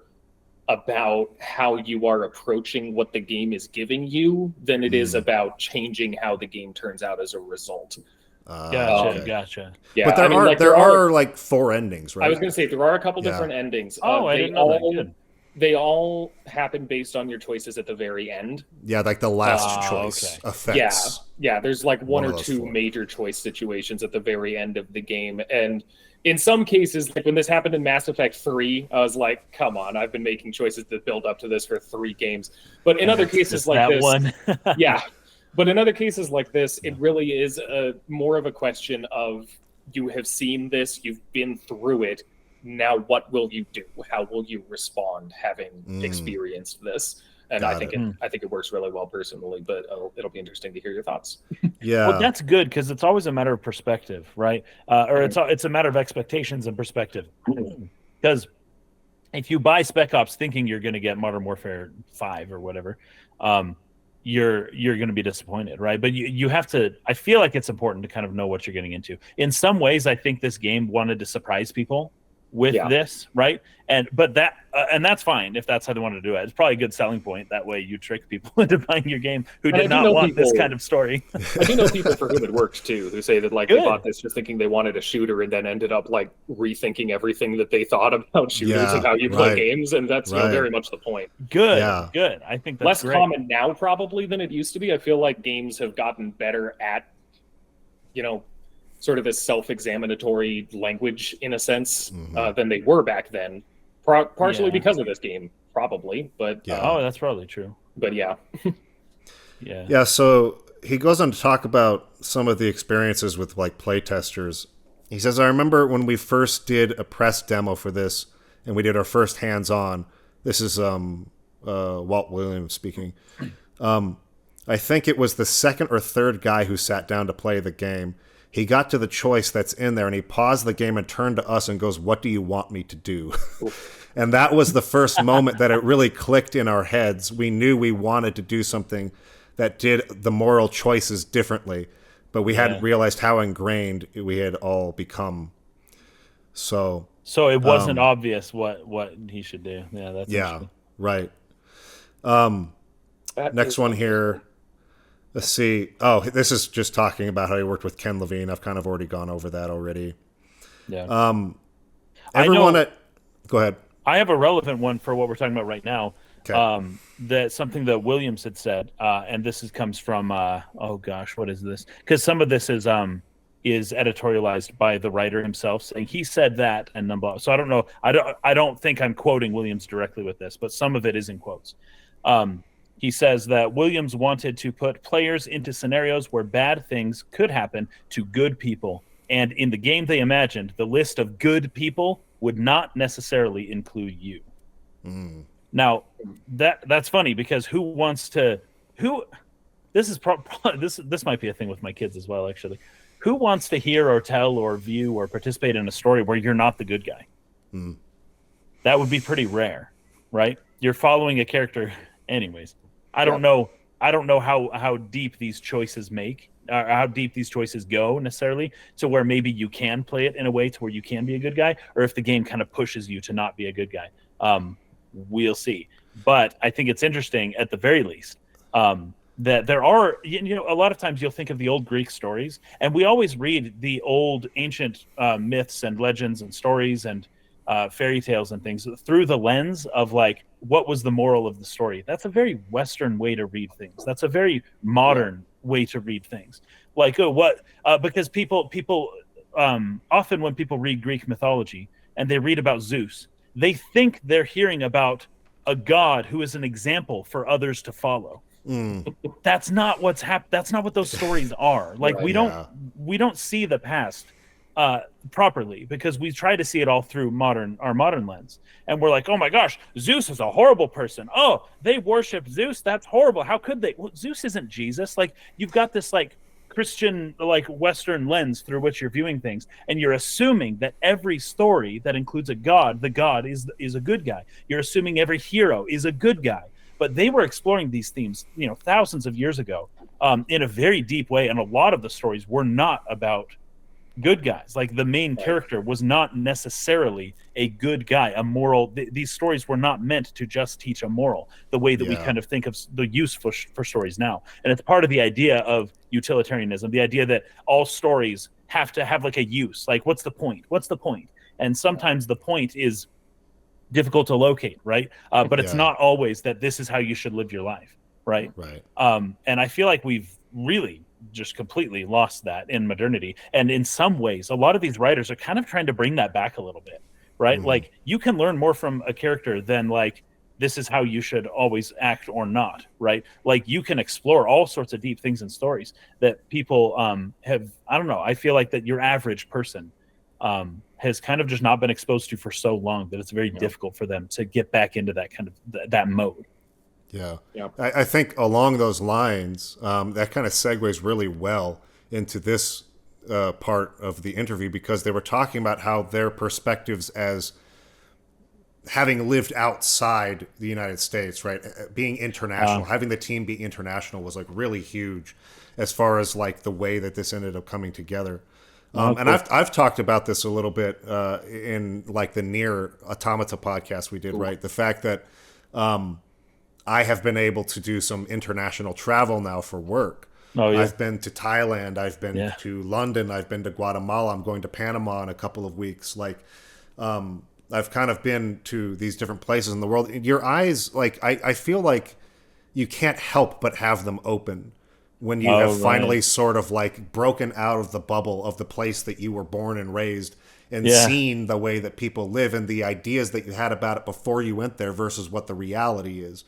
about how you are approaching what the game is giving you than it is about changing how the game turns out as a result. Gotcha. Yeah, But there are like 4 endings, right? I was going to say there are a couple different endings. I didn't know that. Good. They all happen based on your choices at the very end. Yeah, like the last choice affects. Yeah. There's like one or of those two 4. major choice situations at the very end of the game, and in some cases, like when this happened in Mass Effect 3, I was like, come on, I've been making choices that build up to this for 3 games. But in other cases like this, one. But in other cases like this, it really is more of a question of you have seen this, you've been through it. Now, what will you do? How will you respond having experienced this? And I think it works really well personally, but it'll be interesting to hear your thoughts. Yeah. Well, that's good because it's always a matter of perspective, right? Or it's a matter of expectations and perspective. Because if you buy Spec Ops thinking you're going to get Modern Warfare 5 or whatever, you're going to be disappointed, right? But you have to. I feel like it's important to kind of know what you're getting into. In some ways, I think this game wanted to surprise people with this, right? And that's fine if that's how they wanted to do it. It's probably a good selling point. That way you trick people into buying your game who did not want this kind of story. I do know people for whom it worked too, who say that like they bought this just thinking they wanted a shooter and then ended up like rethinking everything that they thought about shooters and how you play games, and that's very much the point. Good. I think that's less great. common now probably than it used to be. I feel like games have gotten better at, sort of this self-examinatory language in a sense than they were back then. Partially because of this game, probably, but that's probably true. But yeah. So he goes on to talk about some of the experiences with like playtesters. He says, I remember when we first did a press demo for this and we did our first hands-on. This is Walt Williams speaking. I think it was the second or third guy who sat down to play the game. He got to the choice that's in there and he paused the game and turned to us and goes, what do you want me to do? And that was the first moment that it really clicked in our heads. We knew we wanted to do something that did the moral choices differently, but we hadn't realized how ingrained we had all become. So it wasn't obvious what he should do. Yeah, that's right. Next one here. Let's see. Oh, this is just talking about how he worked with Ken Levine. I've kind of already gone over that already. Yeah. Everyone at go ahead. I have a relevant one for what we're talking about right now. Okay. That something that Williams had said, and comes from oh gosh, what is this? Because some of this is editorialized by the writer himself, saying he said that and number. So I don't know. I don't think I'm quoting Williams directly with this, but some of it is in quotes. He says that Williams wanted to put players into scenarios where bad things could happen to good people, and in the game they imagined, the list of good people would not necessarily include you. Now, that's funny because this might be a thing with my kids as well, actually. Who wants to hear or tell or view or participate in a story where you're not the good guy? That would be pretty rare, right? You're following a character anyways. I don't know how deep these choices how deep these choices go necessarily to where maybe you can play it in a way to where you can be a good guy, or if the game kind of pushes you to not be a good guy. We'll see. But I think it's interesting at the very least that there are, a lot of times you'll think of the old Greek stories, and we always read the old ancient myths and legends and stories and fairy tales and things through the lens of like, what was the moral of the story? That's a very Western way to read things. That's a very modern way to read things. Like because people often when people read Greek mythology and they read about Zeus, they think they're hearing about a god who is an example for others to follow. That's not what's happened. That's not what those stories are. Like we don't see the past properly because we try to see it all through our modern lens, and we're like, oh my gosh, Zeus is a horrible person. Oh, they worship Zeus. That's horrible. How could they? Well, Zeus isn't Jesus. Like you've got this like Christian like Western lens through which you're viewing things, and you're assuming that every story that includes a god, the god is a good guy. You're assuming every hero is a good guy. But they were exploring these themes, thousands of years ago, in a very deep way, and a lot of the stories were not about good guys. Like the main character was not necessarily a good guy, a moral. These stories were not meant to just teach a moral the way that we kind of think of the use for stories now. And it's part of the idea of utilitarianism, the idea that all stories have to have like a use. Like, what's the point? What's the point? And sometimes the point is difficult to locate, right? But it's not always that this is how you should live your life, right? Right. And I feel like we've really just completely lost that in modernity. And in some ways, a lot of these writers are kind of trying to bring that back a little bit, right? Like you can learn more from a character than like, this is how you should always act or not, right? Like you can explore all sorts of deep things in stories that people have, I don't know, I feel like that your average person has kind of just not been exposed to for so long that it's very difficult for them to get back into that kind of that mode. Yeah. I think along those lines, that kind of segues really well into this part of the interview, because they were talking about how their perspectives as having lived outside the United States, right, being international, having the team be international was like really huge as far as like the way that this ended up coming together. And I've talked about this a little bit in like the Near Automata podcast we did, right? The fact that I have been able to do some international travel now for work. I've been to Thailand. I've been to London. I've been to Guatemala. I'm going to Panama in a couple of weeks. Like, I've kind of been to these different places in the world. Your eyes, like, I feel like you can't help but have them open when you have finally sort of like broken out of the bubble of the place that you were born and raised and seen the way that people live and the ideas that you had about it before you went there versus what the reality is.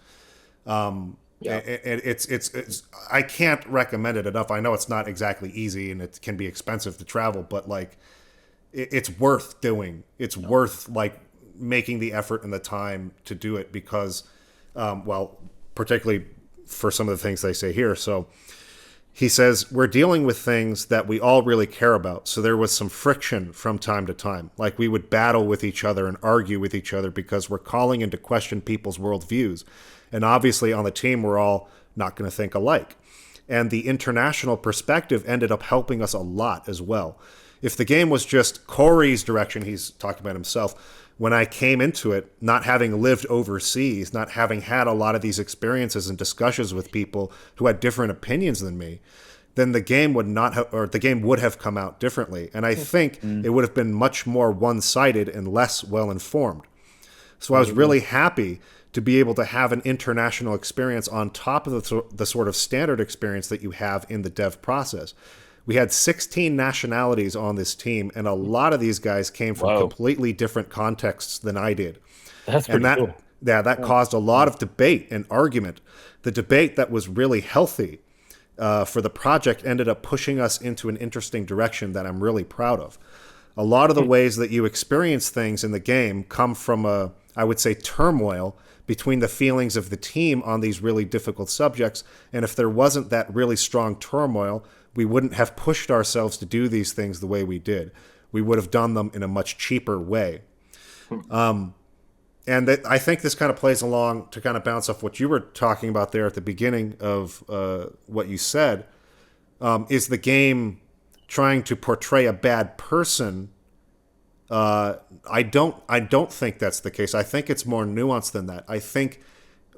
It's I can't recommend it enough. I know it's not exactly easy and it can be expensive to travel, but like it's worth doing. It's worth like making the effort and the time to do it because, particularly for some of the things they say here. So he says, we're dealing with things that we all really care about. So there was some friction from time to time. Like we would battle with each other and argue with each other because we're calling into question people's worldviews. And obviously on the team, we're all not going to think alike. And the international perspective ended up helping us a lot as well. If the game was just Corey's direction, he's talking about himself, when I came into it, not having lived overseas, not having had a lot of these experiences and discussions with people who had different opinions than me, then the game would not have, or the game would have come out differently. And I think it would have been much more one-sided and less well-informed. So I was really happy to be able to have an international experience on top of the sort of standard experience that you have in the dev process. We had 16 nationalities on this team, and a lot of these guys came from completely different contexts than I did. That's pretty cool. Yeah, that caused a lot of debate and argument. The debate that was really healthy for the project ended up pushing us into an interesting direction that I'm really proud of. A lot of the ways that you experience things in the game come from I would say, turmoil between the feelings of the team on these really difficult subjects. And if there wasn't that really strong turmoil, we wouldn't have pushed ourselves to do these things the way we did. We would have done them in a much cheaper way. I think this kind of plays along to kind of bounce off what you were talking about there at the beginning of what you said. Is the game trying to portray a bad person? I don't think that's the case. I think it's more nuanced than that. I think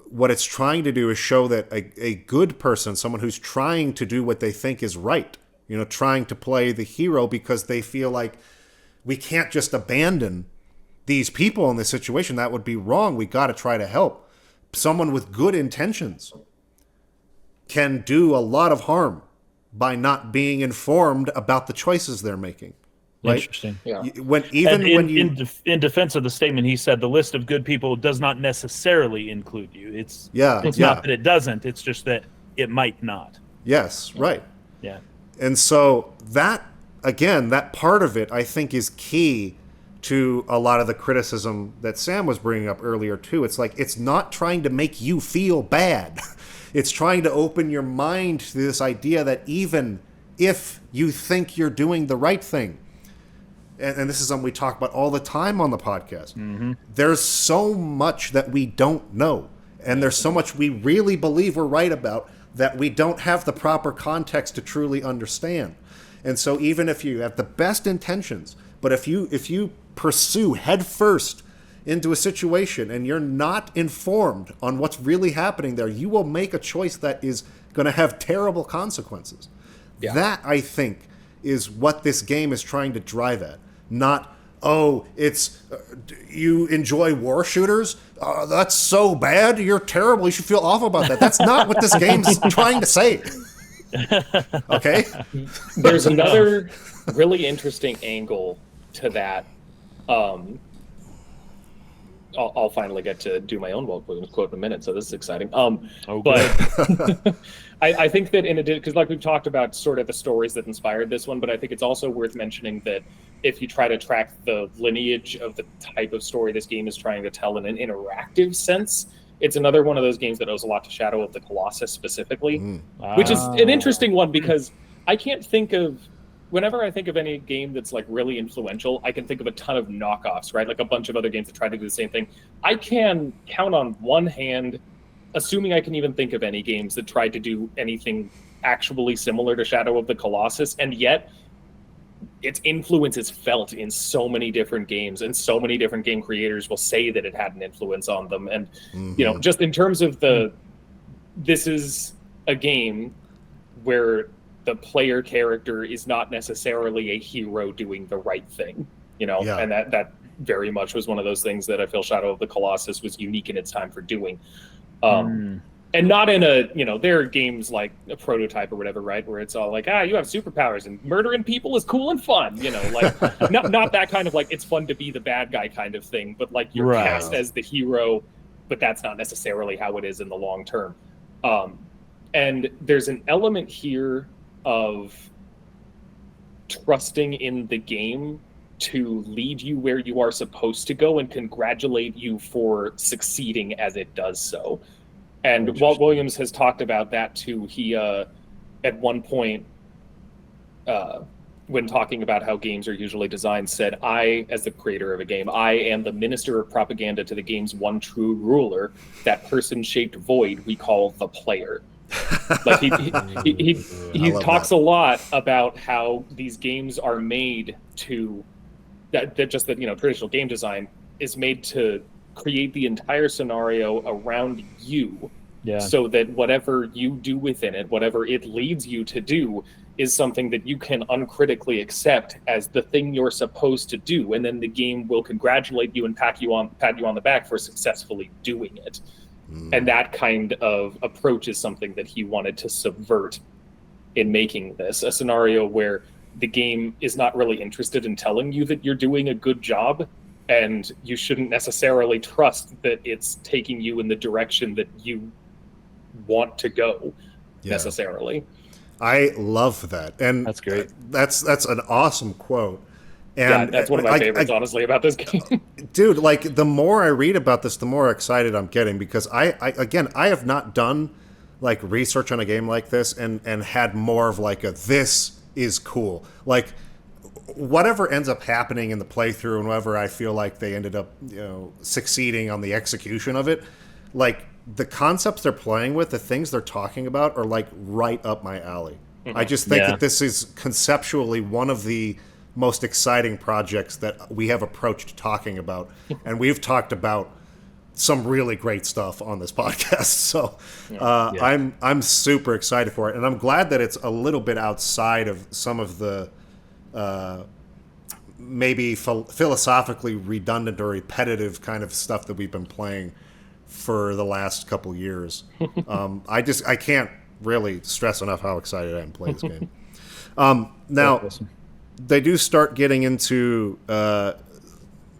what it's trying to do is show that a good person, someone who's trying to do what they think is right, trying to play the hero because they feel like we can't just abandon these people in this situation. That would be wrong. We got to try to help. Someone with good intentions can do a lot of harm by not being informed about the choices they're making. Right? Interesting. Yeah. In defense of the statement, he said the list of good people does not necessarily include you. It's not that it doesn't. It's just that it might not. Yes, right. Yeah. And so that part of it, I think, is key to a lot of the criticism that Sam was bringing up earlier too. It's like it's not trying to make you feel bad. It's trying to open your mind to this idea that even if you think you're doing the right thing, and this is something we talk about all the time on the podcast. Mm-hmm. There's so much that we don't know. And there's so much we really believe we're right about that we don't have the proper context to truly understand. And so even if you have the best intentions, but if you pursue headfirst into a situation and you're not informed on what's really happening there, you will make a choice that is going to have terrible consequences. Yeah. That, I think, is what this game is trying to drive at. Not, it's you enjoy war shooters? That's so bad. You're terrible. You should feel awful about that. That's not what this game's trying to say. Okay? There's another really interesting angle to that. I'll finally get to do my own quote in a minute, so this is exciting. But I think that in addition, because like we've talked about sort of the stories that inspired this one, but I think it's also worth mentioning that if you try to track the lineage of the type of story this game is trying to tell in an interactive sense, it's another one of those games that owes a lot to Shadow of the Colossus specifically, which is an interesting one because I can't think of, whenever I think of any game that's like really influential, I can think of a ton of knockoffs, right? Like a bunch of other games that try to do the same thing. I can count on one hand, assuming I can even think of any games that tried to do anything actually similar to Shadow of the Colossus, and yet its influence is felt in so many different games, and so many different game creators will say that it had an influence on them. And, just in terms of this is a game where the player character is not necessarily a hero doing the right thing, and that very much was one of those things that I feel Shadow of the Colossus was unique in its time for doing. And not in a, there are games like a Prototype or whatever, right, where it's all like, you have superpowers and murdering people is cool and fun, like not that kind of like it's fun to be the bad guy kind of thing, but like you're cast as the hero, but that's not necessarily how it is in the long term. And there's an element here of trusting in the game to lead you where you are supposed to go and congratulate you for succeeding as it does so. And Walt Williams has talked about that too. He, at one point, when talking about how games are usually designed, said, I, as the creator of a game, I am the minister of propaganda to the game's one true ruler, that person-shaped void we call the player. Like he talks a lot about how these games are made to that traditional game design is made to create the entire scenario around you, Yeah. so that whatever you do within it, whatever it leads you to do, is something that you can uncritically accept as the thing you're supposed to do, and then the game will congratulate you and pat you on the back for successfully doing it. And that kind of approach is something that he wanted to subvert in making this a scenario where the game is not really interested in telling you that you're doing a good job, and you shouldn't necessarily trust that it's taking you in the direction that you want to go necessarily. I love that, and That's great. That's an awesome quote. And yeah, that's one of my favorites, honestly, about this game. Dude, like, the more I read about this, the more excited I'm getting, because I have not done like research on a game like this and had more of like a this is cool. Like, whatever ends up happening in the playthrough and whatever I feel like they ended up, succeeding on the execution of it, like, the concepts they're playing with, the things they're talking about are like right up my alley. I just think that this is conceptually one of the most exciting projects that we have approached talking about, and we've talked about some really great stuff on this podcast. So I'm super excited for it, and I'm glad that it's a little bit outside of some of the maybe philosophically redundant or repetitive kind of stuff that we've been playing for the last couple years. I can't really stress enough how excited I am to play this game. Now, Awesome. they do start getting into some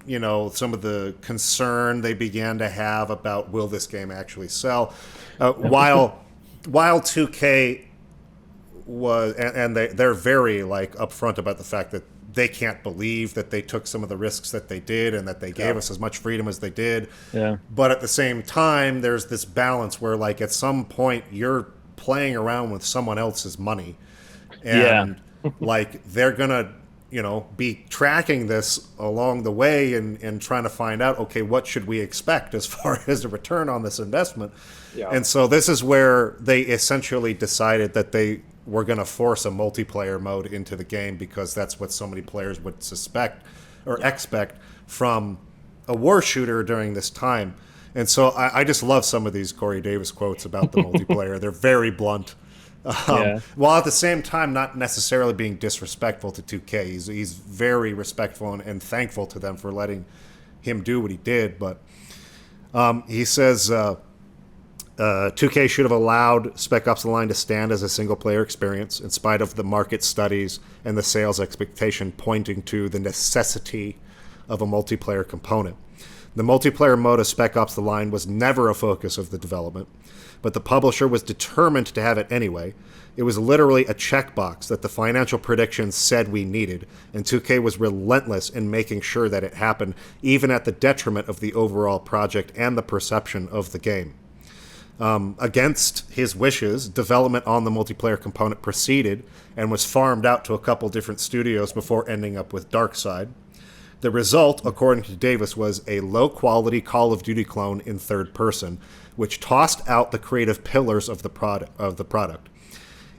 of the concern they began to have about, will this game actually sell, while 2K was, and they're very like upfront about the fact that they can't believe that they took some of the risks that they did and that they gave us as much freedom as they did. Yeah. But at the same time, there's this balance where, like, at some point you're playing around with someone else's money, and like, they're gonna be tracking this along the way and trying to find out, okay, what should we expect as far as a return on this investment. And so this is where they essentially decided that they were going to force a multiplayer mode into the game, because that's what so many players would suspect or expect from a war shooter during this time. And so I just love some of these Corey Davis quotes about the multiplayer. They're very blunt. While at the same time not necessarily being disrespectful to 2K. He's very respectful and thankful to them for letting him do what he did. But he says 2K should have allowed Spec Ops: The Line to stand as a single-player experience, in spite of the market studies and the sales expectation pointing to the necessity of a multiplayer component. The multiplayer mode of Spec Ops: The Line was never a focus of the development, but the publisher was determined to have it anyway. It was literally a checkbox that the financial predictions said we needed, and 2K was relentless in making sure that it happened, even at the detriment of the overall project and the perception of the game. Against his wishes, development on the multiplayer component proceeded and was farmed out to a couple different studios before ending up with Darkside. The result, according to Davis, was a low-quality Call of Duty clone in third person, which tossed out the creative pillars of the product.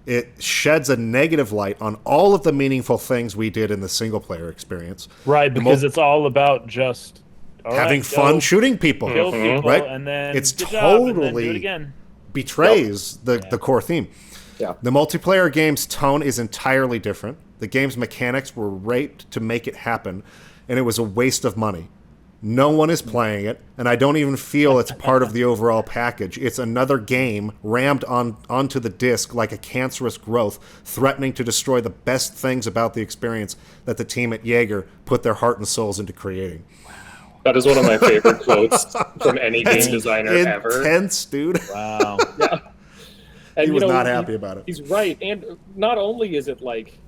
It sheds a negative light on all of the meaningful things we did in the single-player experience. Right, because it's all about just having fun shooting people. Kill people, right? And then it's good job, and then do it totally again. Betrays the core theme. Yeah. The multiplayer game's tone is entirely different. The game's mechanics were raped to make it happen, and it was a waste of money. No one is playing it, and I don't even feel it's part of the overall package. It's another game rammed onto the disc like a cancerous growth, threatening to destroy the best things about the experience that the team at Jaeger put their heart and souls into creating. That is one of my favorite quotes from any game designer ever. Intense, dude. Wow. Yeah. And, he was not happy about it. He's right. And not only is it like,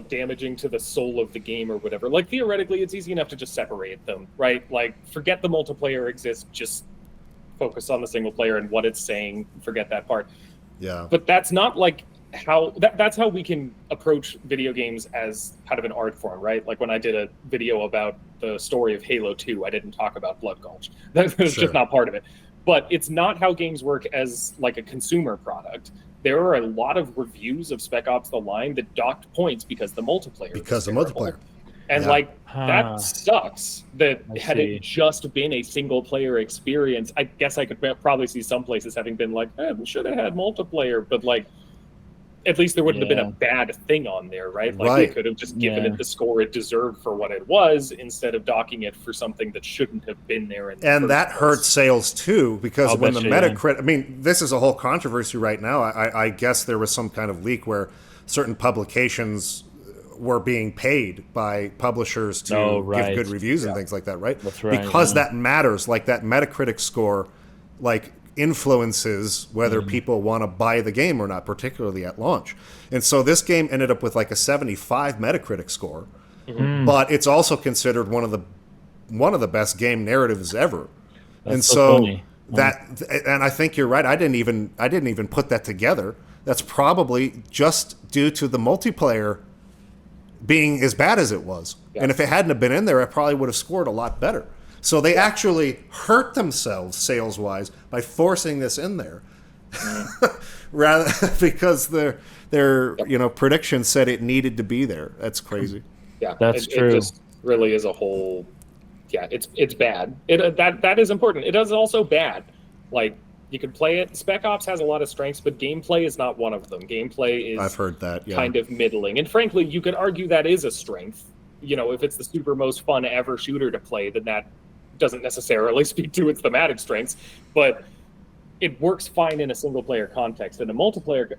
damaging to the soul of the game or whatever, like, theoretically it's easy enough to just separate them, right? Like, forget the multiplayer exists, just focus on the single player and what it's saying, forget that part. Yeah. But that's not like that's how we can approach video games as kind of an art form, right? Like, when I did a video about the story of Halo 2, I didn't talk about Blood Gulch. That was just not part of it. But it's not how games work as like a consumer product. There are a lot of reviews of Spec Ops: The Line that docked points because the multiplayer. Because the multiplayer. And Yeah. like Huh. that sucks. That I had see. it just been a single player experience, I guess I could probably see some places having been like, we should have had multiplayer, but like at least there wouldn't have been a bad thing on there, right? Like they Right. could have just given Yeah. it the score it deserved for what it was instead of docking it for something that shouldn't have been there in the And first that place. hurts sales too, because I'll when the bet you, yeah. Metacritic, I mean, this is a whole controversy right now. I guess there was some kind of leak where certain publications were being paid by publishers to Oh, give right. good reviews and things like that, right? That's right, Because yeah. that matters. Like that Metacritic score, like influences whether people want to buy the game or not, particularly at launch. And so this game ended up with like a 75 Metacritic score, but it's also considered one of the best game narratives ever. That's and so so funny. and I think you're right. I didn't even put that together. That's probably just due to the multiplayer being as bad as it was. Yeah. And if it hadn't have been in there, it probably would have scored a lot better. So they actually hurt themselves sales wise by forcing this in there, rather because their predictions said it needed to be there. That's crazy. Yeah, That's true. It just really is a whole. Yeah, it's bad. That is important. It is also bad. Like you can play it. Spec Ops has a lot of strengths, but gameplay is not one of them. Gameplay is I've heard that. Yeah. kind of middling, and frankly, you could argue that is a strength. You know, if it's the super most fun ever shooter to play, then that doesn't necessarily speak to its thematic strengths, but it works fine in a single player context. In a multiplayer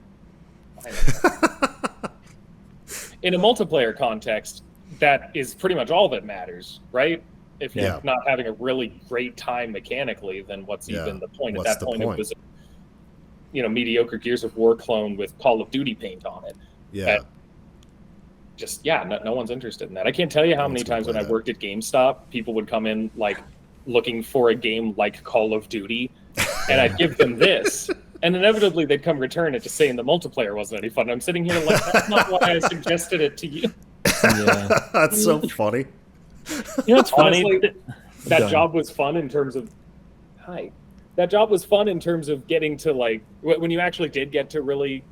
context, that is pretty much all that matters, right? If you're not having a really great time mechanically, then what's even the point? What's At that the point, point? it was mediocre Gears of War clone with Call of Duty paint on it. Yeah. No one's interested in that. I can't tell you how many times when I worked at GameStop, people would come in like looking for a game like Call of Duty, and I'd give them this, and inevitably they'd come return it just saying the multiplayer wasn't any fun. I'm sitting here like, that's not why I suggested it to you. Yeah. That's so funny. You know, it's funny. Honestly, that Done. job was fun in terms of that job was fun in terms of getting to like when you actually did get to really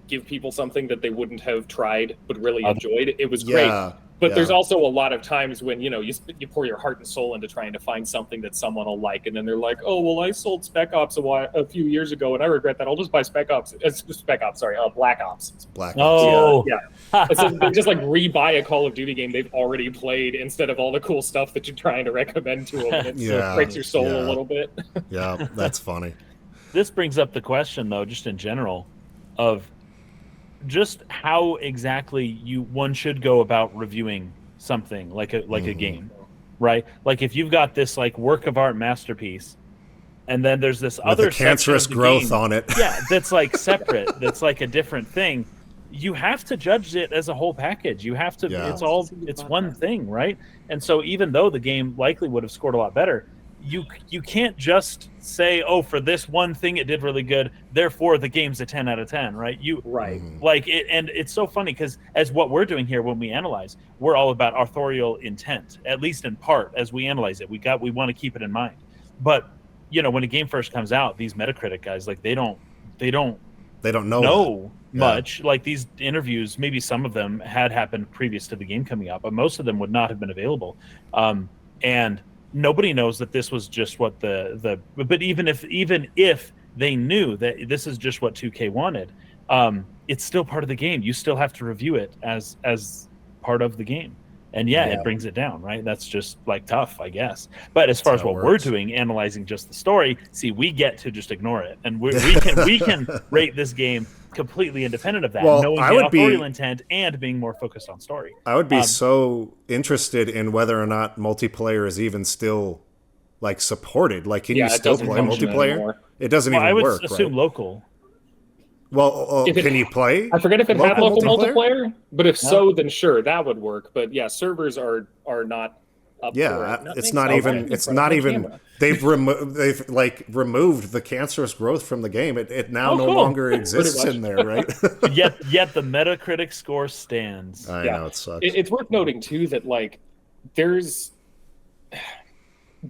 give people something that they wouldn't have tried but really enjoyed. It was great. But there's also a lot of times when you pour your heart and soul into trying to find something that someone will like, and then they're like, "Oh, well, I sold Spec Ops a few years ago, and I regret that. I'll just buy Black Ops. Black Ops. Oh, Yeah. So they just like rebuy a Call of Duty game they've already played instead of all the cool stuff that you're trying to recommend to them. And it breaks your soul a little bit. Yeah, that's funny. This brings up the question, though, just in general, of just how exactly one should go about reviewing something like a game, right? Like if you've got this like work of art masterpiece, and then there's this other the cancerous section of the growth game, on it. yeah, that's like separate, that's like a different thing. You have to judge it as a whole package. You have to. Yeah. It's one thing, right? And so even though the game likely would have scored a lot better, you can't just say, oh, for this one thing it did really good, therefore the game's a 10 out of 10, right? Like it, and it's so funny because as what we're doing here when we analyze, we're all about authorial intent, at least in part. As we analyze it, we want to keep it in mind. But when a game first comes out, these Metacritic guys, like they don't know much. Like these interviews, maybe some of them had happened previous to the game coming out, but most of them would not have been available. And nobody knows that this was just what but even if they knew that this is just what 2K wanted, it's still part of the game. You still have to review it as part of the game. And it brings it down, right? That's just like tough, I guess. But as far as what we're doing, analyzing just the story, see, we get to just ignore it, and we can rate this game completely independent of that, knowing the authorial intent and being more focused on story. I would be so interested in whether or not multiplayer is even still like supported. Like, can you still play multiplayer? Anymore. It doesn't even work. I would assume local. Well, can you play? I forget if it had local multiplayer, but if so, then sure, that would work. But yeah, servers are not up for it. It's not even. They've removed the cancerous growth from the game. It now no longer exists in there, right? yet the Metacritic score stands. I know it sucks. It's worth noting too that like there's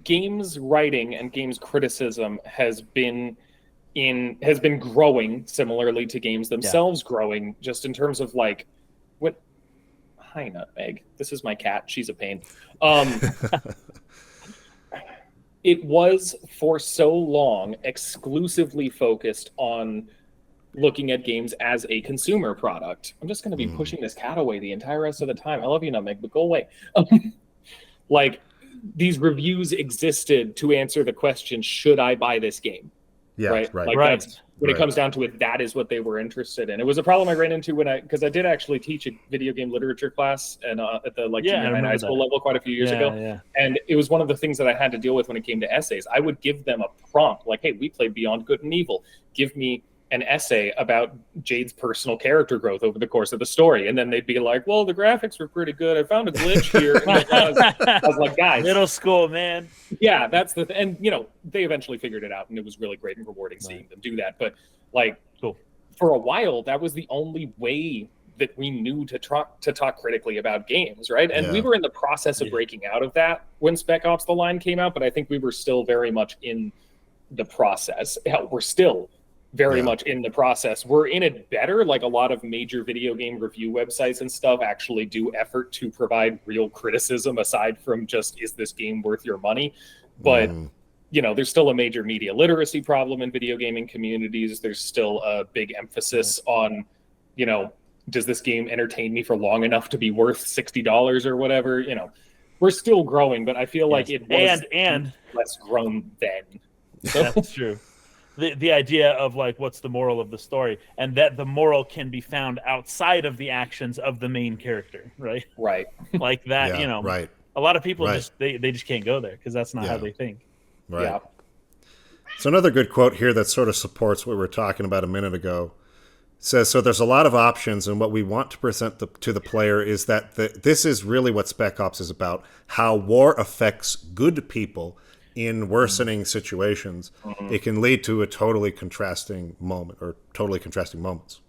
games writing and games criticism has been growing similarly to games themselves growing, just in terms of like Hi, Nutmeg. This is my cat. She's a pain. It was for so long exclusively focused on looking at games as a consumer product. I'm just going to be pushing this cat away the entire rest of the time. I love you, Nutmeg, but go away. Like, these reviews existed to answer the question, should I buy this game? Yeah, right. right. Like, Right. that's when it comes down to it, that is what they were interested in. It was a problem I ran into because I did actually teach a video game literature class and at the Yeah, I junior high and remember high school that. level quite a few years ago. Yeah. And it was one of the things that I had to deal with when it came to essays. I would give them a prompt like, hey, we played Beyond Good and Evil. Give me an essay about Jade's personal character growth over the course of the story. And then they'd be like, well, the graphics were pretty good. I found a glitch here. And I was like, guys. Middle school, man. Yeah, that's the and they eventually figured it out, and it was really great and rewarding seeing them do that. But like, Cool. For a while, that was the only way that we knew to talk critically about games, right? And we were in the process of breaking out of that when Spec Ops: The Line came out, but I think we were still very much in the process. Hell, we're still very much in the process. We're in it better. Like, a lot of major video game review websites and stuff actually do effort to provide real criticism aside from just, is this game worth your money? But there's still a major media literacy problem in video gaming communities. There's still a big emphasis on, does this game entertain me for long enough to be worth $60 or whatever? We're still growing, but I feel like it was and less grown then. That's true. The idea of like, what's the moral of the story, and that the moral can be found outside of the actions of the main character, right? Right. Like that, right. A lot of people just they just can't go there because that's not how they think. Right. Yeah. So another good quote here that sort of supports what we were talking about a minute ago says, so there's a lot of options, and what we want to present to the player is that this is really what Spec Ops is about, how war affects good people in worsening situations. It can lead to a totally contrasting moment or totally contrasting moments.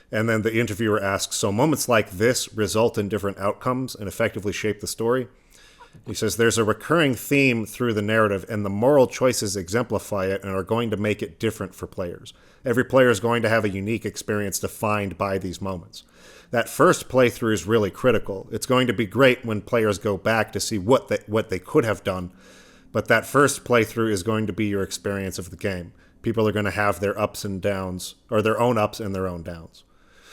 And then the interviewer asks, so moments like this result in different outcomes and effectively shape the story? He says, there's a recurring theme through the narrative, and the moral choices exemplify it and are going to make it different for players. Every player is going to have a unique experience defined by these moments. That first playthrough is really critical. It's going to be great when players go back to see what they could have done, but that first playthrough is going to be your experience of the game. People are going to have their ups and downs, or their own ups and their own downs.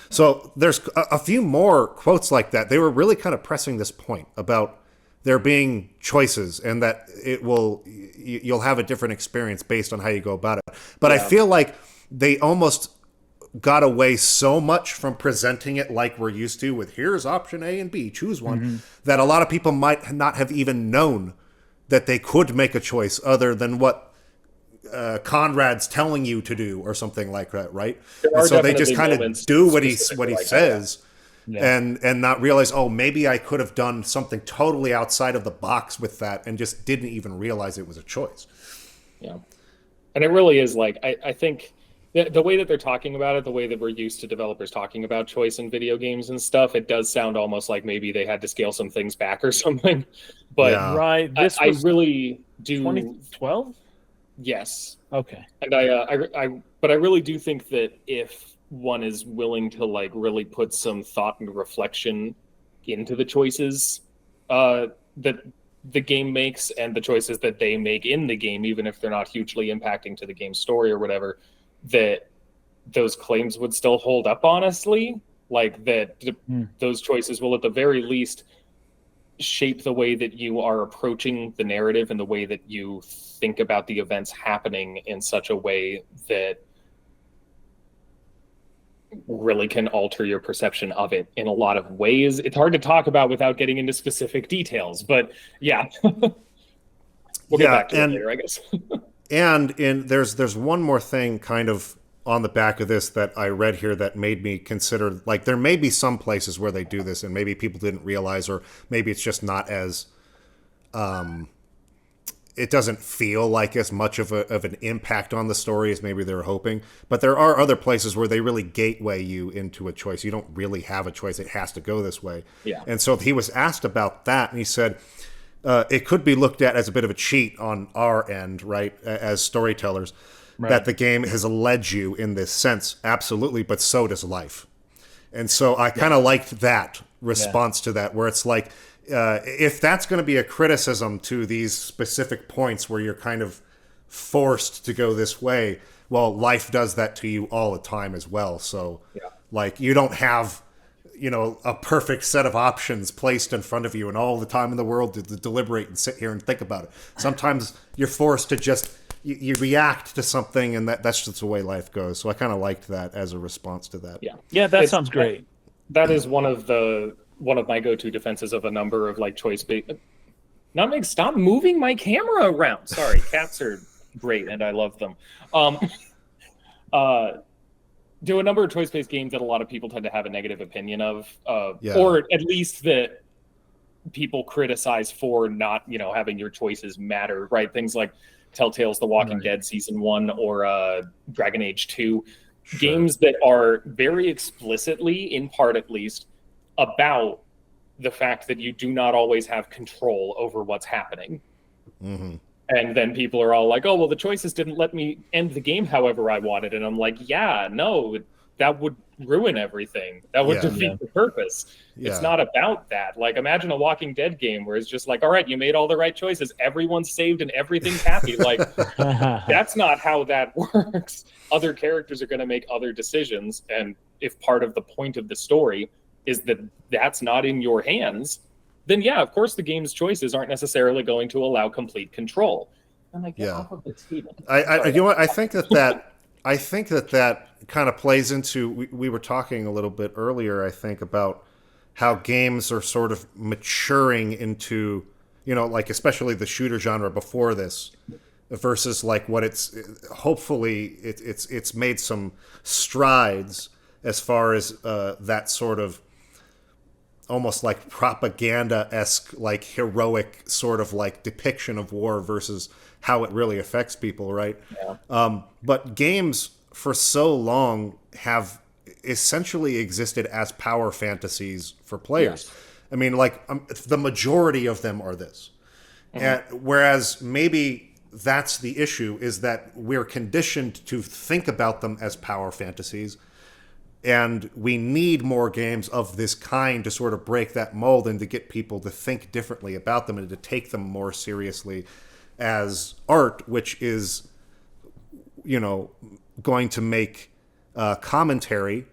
So there's a few more quotes like that. They were really kind of pressing this point about there being choices and that you'll have a different experience based on how you go about it. But I feel like they almost got away so much from presenting it like we're used to with here's option A and B, choose one, that a lot of people might not have even known that they could make a choice other than what Conrad's telling you to do or something like that, right? And so they just kind of do what he says. And not realize, oh, maybe I could have done something totally outside of the box with that and just didn't even realize it was a choice. Yeah. And it really is like, I think the way that they're talking about it, the way that we're used to developers talking about choice in video games and stuff, it does sound almost like maybe they had to scale some things back or something. But right, this I was really do. 2012? Yes. Okay. And but I really do think that if one is willing to like really put some thought and reflection into the choices that the game makes and the choices that they make in the game, even if they're not hugely impacting to the game's story or whatever, that those claims would still hold up, honestly. Like that those choices will at the very least shape the way that you are approaching the narrative and the way that you think about the events happening in such a way that really can alter your perception of it in a lot of ways. It's hard to talk about without getting into specific details, but yeah. We'll get back to it later, I guess. And there's one more thing kind of on the back of this that I read here that made me consider, like, there may be some places where they do this and maybe people didn't realize, or maybe it's just not as it doesn't feel like as much of an impact on the story as maybe they were hoping. But there are other places where they really gateway you into a choice. You don't really have a choice. It has to go this way. Yeah. And so he was asked about that, and he said, it could be looked at as a bit of a cheat on our end, right, as storytellers, that the game has led you in this sense. Absolutely, but so does life. And so I kind of liked that response to that, where it's like, if that's going to be a criticism to these specific points where you're kind of forced to go this way, well, life does that to you all the time as well. So, like, you don't have, a perfect set of options placed in front of you and all the time in the world to deliberate and sit here and think about it. Sometimes you're forced to just, you react to something, and that's just the way life goes. So I kind of liked that as a response to that. Yeah, that sounds great. That is one of my go-to defenses of a number of like choice based. Stop moving my camera around. Sorry, cats are great and I love them. Do a number of choice-based games that a lot of people tend to have a negative opinion of, or at least that people criticize for not, having your choices matter, right? Things like Telltale's The Walking Dead Season 1 or Dragon Age 2. Sure. Games that are very explicitly, in part at least, about the fact that you do not always have control over what's happening. Mm-hmm. And then people are all like, oh, well, the choices didn't let me end the game however I wanted. And I'm like, yeah, no, that would ruin everything. That would defeat the purpose. Yeah. It's not about that. Like, imagine a Walking Dead game where it's just like, all right, you made all the right choices. Everyone's saved and everything's happy. Like, that's not how that works. Other characters are going to make other decisions. And if part of the point of the story is that that's not in your hands, then of course the game's choices aren't necessarily going to allow complete control. I'm like, get off of the table. I think that kind of plays into, we were talking a little bit earlier, I think, about how games are sort of maturing into, like especially the shooter genre before this, versus like what it's, hopefully it's made some strides as far as that sort of almost like propaganda-esque, like heroic sort of like depiction of war versus how it really affects people, right? Yeah. But games for so long have essentially existed as power fantasies for players. Yes. I mean, like the majority of them are this. Mm-hmm. And whereas maybe that's the issue, is that we're conditioned to think about them as power fantasies. And we need more games of this kind to sort of break that mold and to get people to think differently about them and to take them more seriously as art, which is, going to make commentary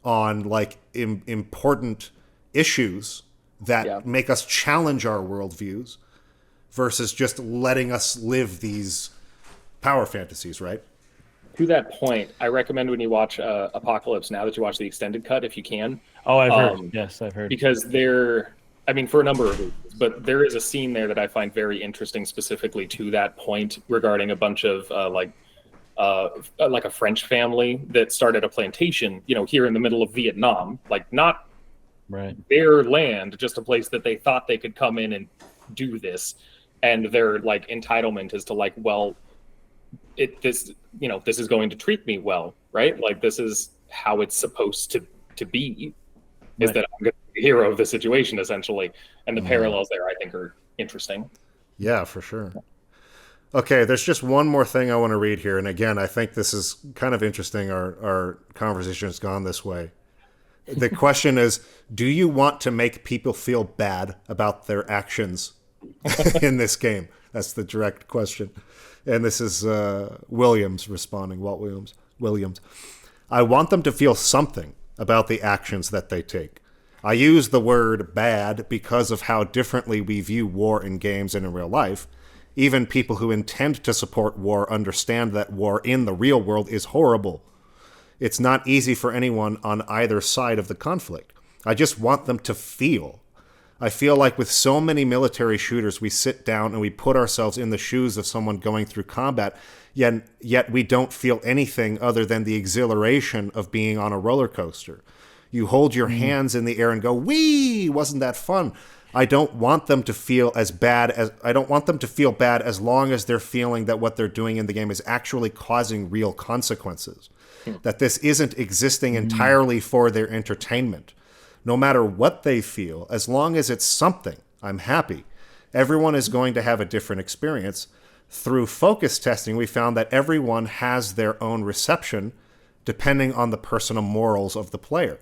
on like important issues that make us challenge our worldviews versus just letting us live these power fantasies, right? To that point, I recommend when you watch Apocalypse Now that you watch the extended cut if you can. Oh, I've heard. Yes, I've heard. Because for a number of reasons, but there is a scene there that I find very interesting specifically to that point regarding a bunch of like a French family that started a plantation, here in the middle of Vietnam, like not their land, just a place that they thought they could come in and do this. And their like entitlement is to like, well, this is going to treat me well, right? Like this is how it's supposed to be, is that I'm going to be the hero of the situation essentially. And the parallels there I think are interesting. Yeah, for sure. Okay, there's just one more thing I want to read here. And again, I think this is kind of interesting. Our conversation has gone this way. The question is, do you want to make people feel bad about their actions in this game? That's the direct question. And this is Williams responding, Walt Williams. I want them to feel something about the actions that they take. I use the word bad because of how differently we view war in games and in real life. Even people who intend to support war understand that war in the real world is horrible. It's not easy for anyone on either side of the conflict. I just want them to feel. I feel like with so many military shooters, we sit down and we put ourselves in the shoes of someone going through combat, yet we don't feel anything other than the exhilaration of being on a roller coaster. You hold your hands in the air and go, "Wee! Wasn't that fun?" I don't want them to feel bad as long as they're feeling that what they're doing in the game is actually causing real consequences. That this isn't existing entirely for their entertainment. No matter what they feel, as long as it's something, I'm happy. Everyone is going to have a different experience. Through focus testing, we found that everyone has their own reception depending on the personal morals of the player.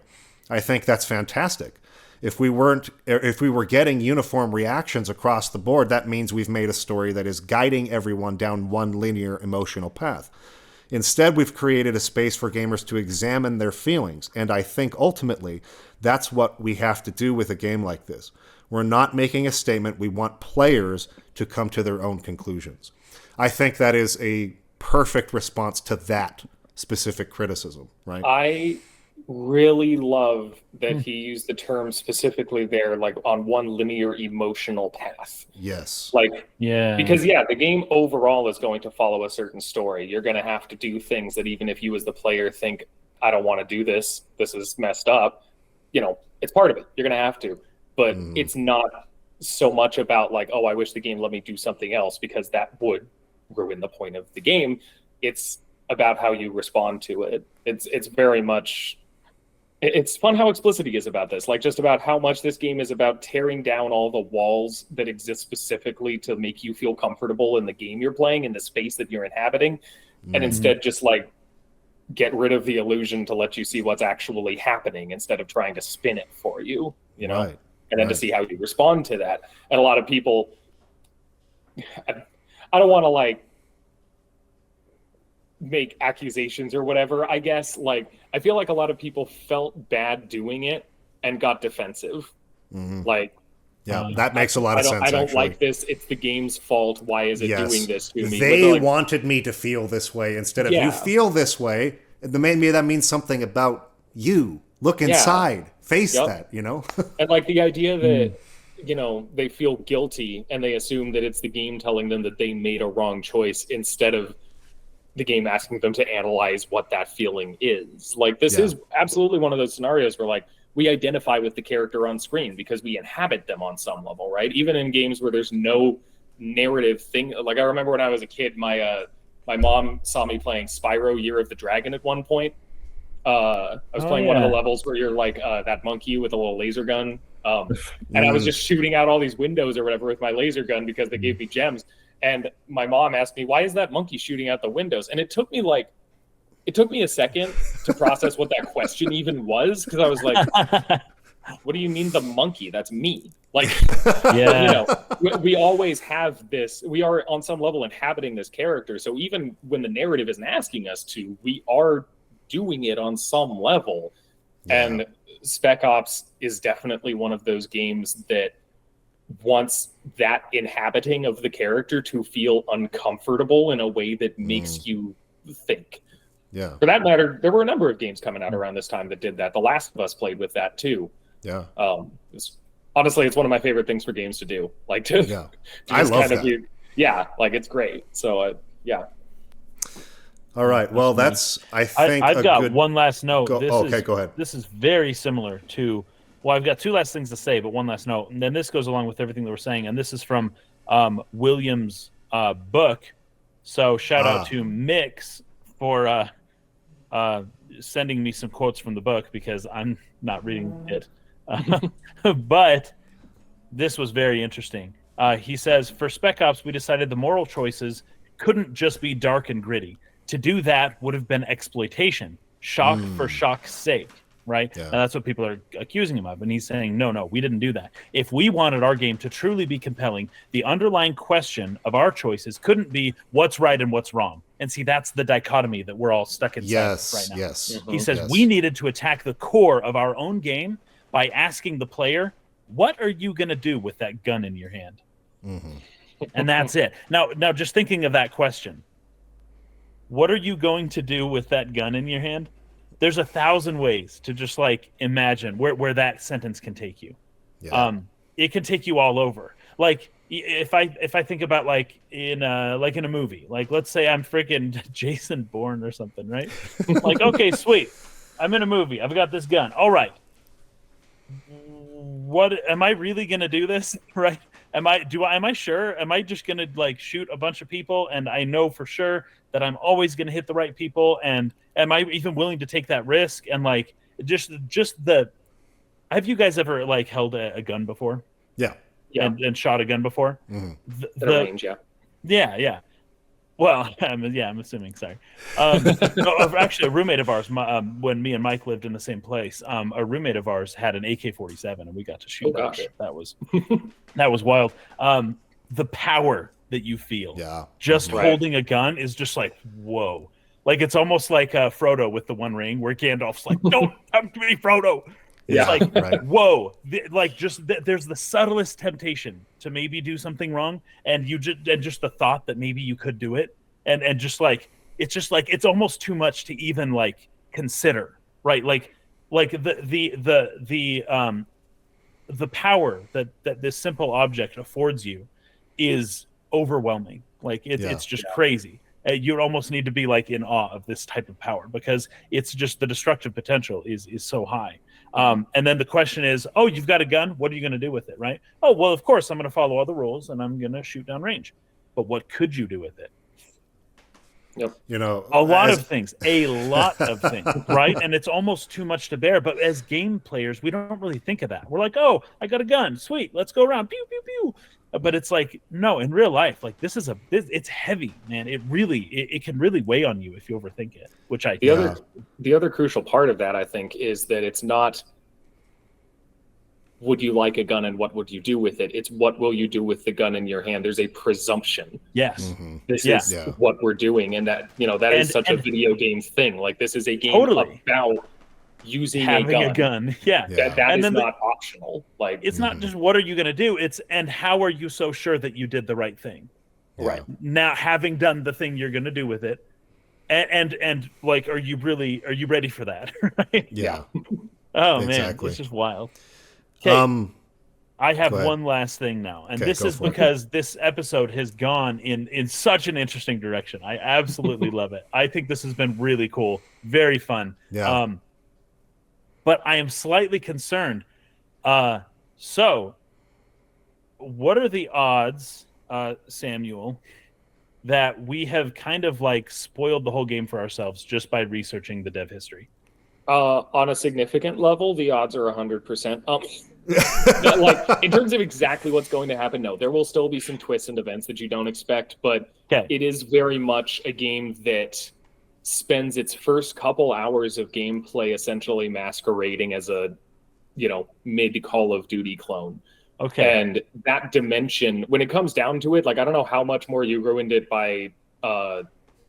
I think that's fantastic. If we were getting uniform reactions across the board, that means we've made a story that is guiding everyone down one linear emotional path. Instead, we've created a space for gamers to examine their feelings, and I think ultimately that's what we have to do with a game like this. We're not making a statement. We want players to come to their own conclusions. I think that is a perfect response to that specific criticism, right? I really love that he used the term specifically there, like on one linear emotional path. Yes. Like, Yeah. because the game overall is going to follow a certain story. You're going to have to do things that even if you as the player think, I don't want to do this, this is messed up, it's part of it. You're going to have to. But it's not so much about like, oh, I wish the game let me do something else, because that would ruin the point of the game. It's about how you respond to it. It's very much... It's fun how explicit he is about this, like just about how much this game is about tearing down all the walls that exist specifically to make you feel comfortable in the game you're playing, in the space that you're inhabiting, and instead just like get rid of the illusion to let you see what's actually happening instead of trying to spin it for you, Right. And then to see how you respond to that. And a lot of people, I don't want to like make accusations or whatever, I guess. Like, I feel like a lot of people felt bad doing it and got defensive. Like, that makes a lot of sense. I don't actually. like this. It's the game's fault. Why is it doing this to me? They like, wanted me to feel this way instead of you feel this way. Maybe that means something about you. Look inside. Face that, And like the idea that, they feel guilty and they assume that it's the game telling them that they made a wrong choice instead of the game asking them to analyze what that feeling is. Like, this is absolutely one of those scenarios where like we identify with the character on screen because we inhabit them on some level, right? Even in games where there's no narrative thing. Like, I remember when I was a kid, my mom saw me playing Spyro Year of the Dragon at one point. I was playing one of the levels where you're like that monkey with a little laser gun. And I was just shooting out all these windows or whatever with my laser gun because they gave me gems. And my mom asked me, why is that monkey shooting out the windows? And it took me a second to process what that question even was. Because I was like, what do you mean the monkey? That's me. Like, we always have this, we are on some level inhabiting this character. So even when the narrative isn't asking us to, we are doing it on some level. And Spec Ops is definitely one of those games that wants that inhabiting of the character to feel uncomfortable in a way that makes you think. Yeah. For that matter, there were a number of games coming out around this time that did that. The Last of Us played with that too. Yeah. Honestly, it's one of my favorite things for games to do. Like to I love that. Like it's great. So All right. Well, that's I've got one last note. Go ahead. This is very similar to. Well, I've got two last things to say, but one last note, and then this goes along with everything that we're saying. And this is from William's book. So shout out to Mix for sending me some quotes from the book because I'm not reading it. But this was very interesting. He says, for Spec Ops, we decided the moral choices couldn't just be dark and gritty. To do that would have been exploitation, shock for shock's sake, right? Yeah. And that's what people are accusing him of. And he's saying, no, we didn't do that. If we wanted our game to truly be compelling, the underlying question of our choices couldn't be what's right and what's wrong. And see, that's the dichotomy that we're all stuck inside right now. Yes. He says we needed to attack the core of our own game by asking the player, what are you going to do with that gun in your hand? And that's it. Now, just thinking of that question, what are you going to do with that gun in your hand? There's 1,000 ways to just like imagine where that sentence can take you. Yeah. It can take you all over. Like if I think about like in a movie, like let's say I'm freaking Jason Bourne or something, right? Like, okay, sweet. I'm in a movie. I've got this gun. All right. What am I really going to do this? Right? Am I sure? Am I just going to like shoot a bunch of people and I know for sure that I'm always going to hit the right people? And am I even willing to take that risk? And like, just have you guys ever like held a gun before? Yeah. And shot a gun before? The range, Yeah. Well, I'm assuming. Sorry. No, actually, a roommate of ours, when me and Mike lived in the same place, a roommate of ours had an AK-47, and we got to shoot that shit. That was wild. The power that you feel, just holding a gun, is just like, whoa. Like, it's almost like Frodo with the One Ring, where Gandalf's like, "Don't come to me, Frodo." It's like, whoa, there's the subtlest temptation to maybe do something wrong, and just the thought that maybe you could do it, and just like it's almost too much to even like consider, right? Like the power that this simple object affords you is overwhelming. Like it's just crazy. You almost need to be like in awe of this type of power, because it's just the destructive potential is so high. And then the question is, oh, you've got a gun. What are you going to do with it, right? Oh, well, of course, I'm going to follow all the rules and I'm going to shoot down range. But what could you do with it? Yep. A lot of things, right? And it's almost too much to bear. But as game players, we don't really think of that. We're like, oh, I got a gun. Sweet. Let's go around. Pew, pew, pew. But it's like, no, in real life, like it's heavy, man. It can really weigh on you if you overthink it, which the other crucial part of that, I think, is that it's not would you like a gun and what would you do with it? It's what will you do with the gun in your hand? There's a presumption. Yes. Mm-hmm. This is what we're doing. And that, is such a video game thing. Like, this is a game about using having a gun. Yeah. That is not optional. Like, it's not just what are you going to do? It's, and how are you so sure that you did the right thing? Right. Now, having done the thing you're going to do with it, and like, are you ready for that? Right? Yeah. Oh, man, it's just wild. Okay. I have one last thing now, and this is because this episode has gone in such an interesting direction. I absolutely love it. I think this has been really cool, very fun. Yeah. But I am slightly concerned. So, what are the odds, Samuel, that we have kind of like spoiled the whole game for ourselves just by researching the dev history? On a significant level, the odds are 100%. Like, in terms of exactly what's going to happen, no, there will still be some twists and events that you don't expect, but it is very much a game that spends its first couple hours of gameplay essentially masquerading as a, mid Call of Duty clone. Okay. And that dimension, when it comes down to it, like, I don't know how much more you ruined it by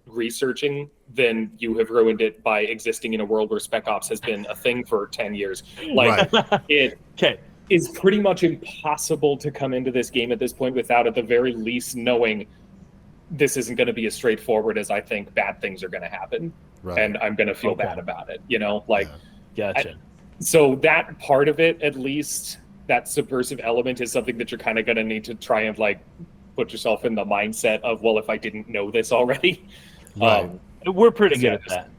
researching than you have ruined it by existing in a world where Spec Ops has been a thing for 10 years. Like, it is pretty much impossible to come into this game at this point without, at the very least, knowing this isn't going to be as straightforward as I think bad things are going to happen. Right. And I'm going to feel bad about it, Gotcha. So that part of it, at least, that subversive element is something that you're kind of going to need to try and, like, put yourself in the mindset of, well, if I didn't know this already. Right. We're pretty good at that.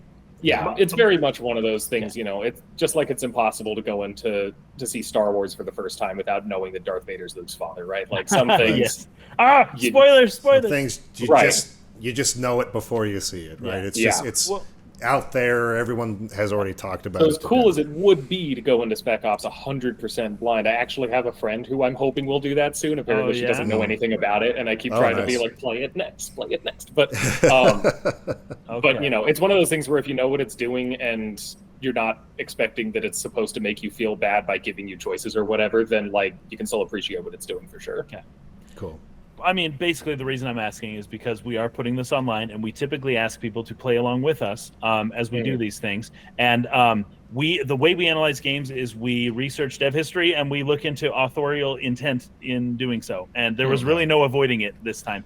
Yeah, it's very much one of those things, it's just like it's impossible to go into to see Star Wars for the first time without knowing that Darth Vader's Luke's father, right? Like, some things... Spoilers! Some things, you just know it before you see it, right? It's out there. Everyone has already talked about it. So as cool as it would be to go into Spec Ops 100% blind, I actually have a friend who I'm hoping will do that soon. Apparently she doesn't know anything about it, and I keep trying to be like, play it next. But but it's one of those things where if you know what it's doing and you're not expecting that it's supposed to make you feel bad by giving you choices or whatever, then like you can still appreciate what it's doing for sure. Okay. Cool. I mean, basically, the reason I'm asking is because we are putting this online, and we typically ask people to play along with us as we do these things. And the way we analyze games is we research dev history, and we look into authorial intent in doing so. And there was really no avoiding it this time.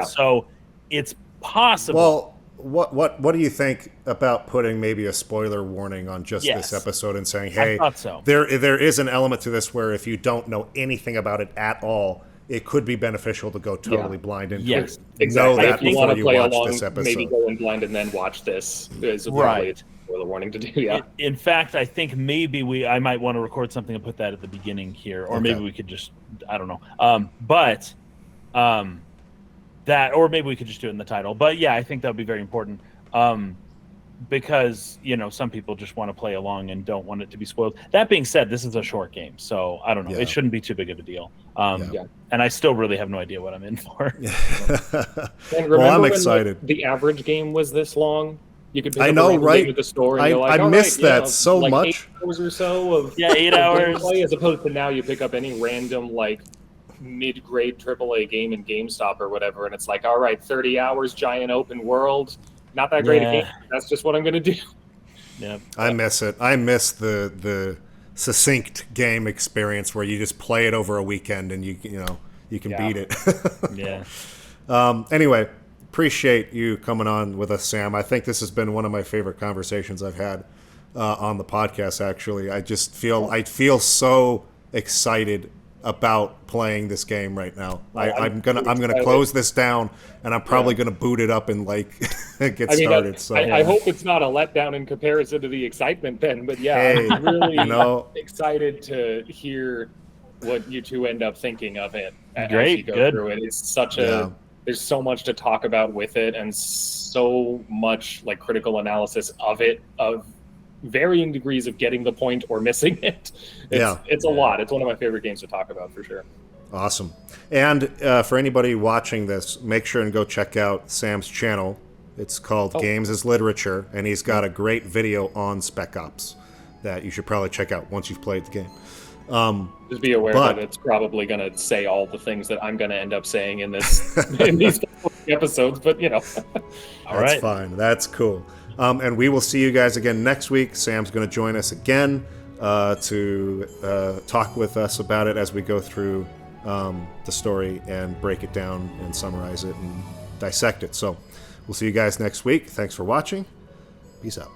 So it's possible. Well, what do you think about putting maybe a spoiler warning on just this episode and saying, hey, there is an element to this where if you don't know anything about it at all, it could be beneficial to go totally blind into it. Exactly. Know that if you want to play along, this episode. maybe go in blind and then watch this. Is probably a spoiler warning to do. In fact, I think maybe I might want to record something and put that at the beginning here, or maybe we could just, I don't know. That, or maybe we could just do it in the title. But yeah, I think that would be very important. because some people just want to play along and don't want it to be spoiled. That being said, this is a short game, so I don't know. Yeah. It shouldn't be too big of a deal. Yeah. And I still really have no idea what I'm in for. And Well, I'm remember excited. when the average game was this long? You could pick I up know, a random right? game at the store and I- you're like, I "All miss right, that so like much. 8 hours or so of Yeah, 8 of hours. gameplay," as opposed to now you pick up any random like mid-grade AAA game in GameStop or whatever, and it's like, all right, 30 hours, giant open world, not that great a Yeah. game. That's just what I'm gonna do. Yeah. I miss it. I miss the succinct game experience where you just play it over a weekend and you can Yeah. beat it. Yeah. Anyway, appreciate you coming on with us, Sam. I think this has been one of my favorite conversations I've had on the podcast. Actually, I feel so excited about playing this game right now. I'm gonna excited. close this down, and I'm probably Yeah. gonna boot it up and like get I mean, started. So I hope it's not a letdown in comparison to the excitement then, but yeah, Hey, I'm really excited excited to hear what you two end up thinking of it as Great, you go good. through it. It's such Yeah. there's so much to talk about with it and so much like critical analysis of it, of varying degrees of getting the point or missing it. It's a lot. It's one of my favorite games to talk about for sure. Awesome. And for anybody watching this, make sure and go check out Sam's channel. It's called Games as Literature, and he's got a great video on Spec Ops that you should probably check out once you've played the game. Just be aware But- that it's probably going to say all the things that I'm going to end up saying in this in these episodes, but All That's right. fine. That's cool. And we will see you guys again next week. Sam's going to join us again to talk with us about it as we go through the story and break it down and summarize it and dissect it. So we'll see you guys next week. Thanks for watching. Peace out.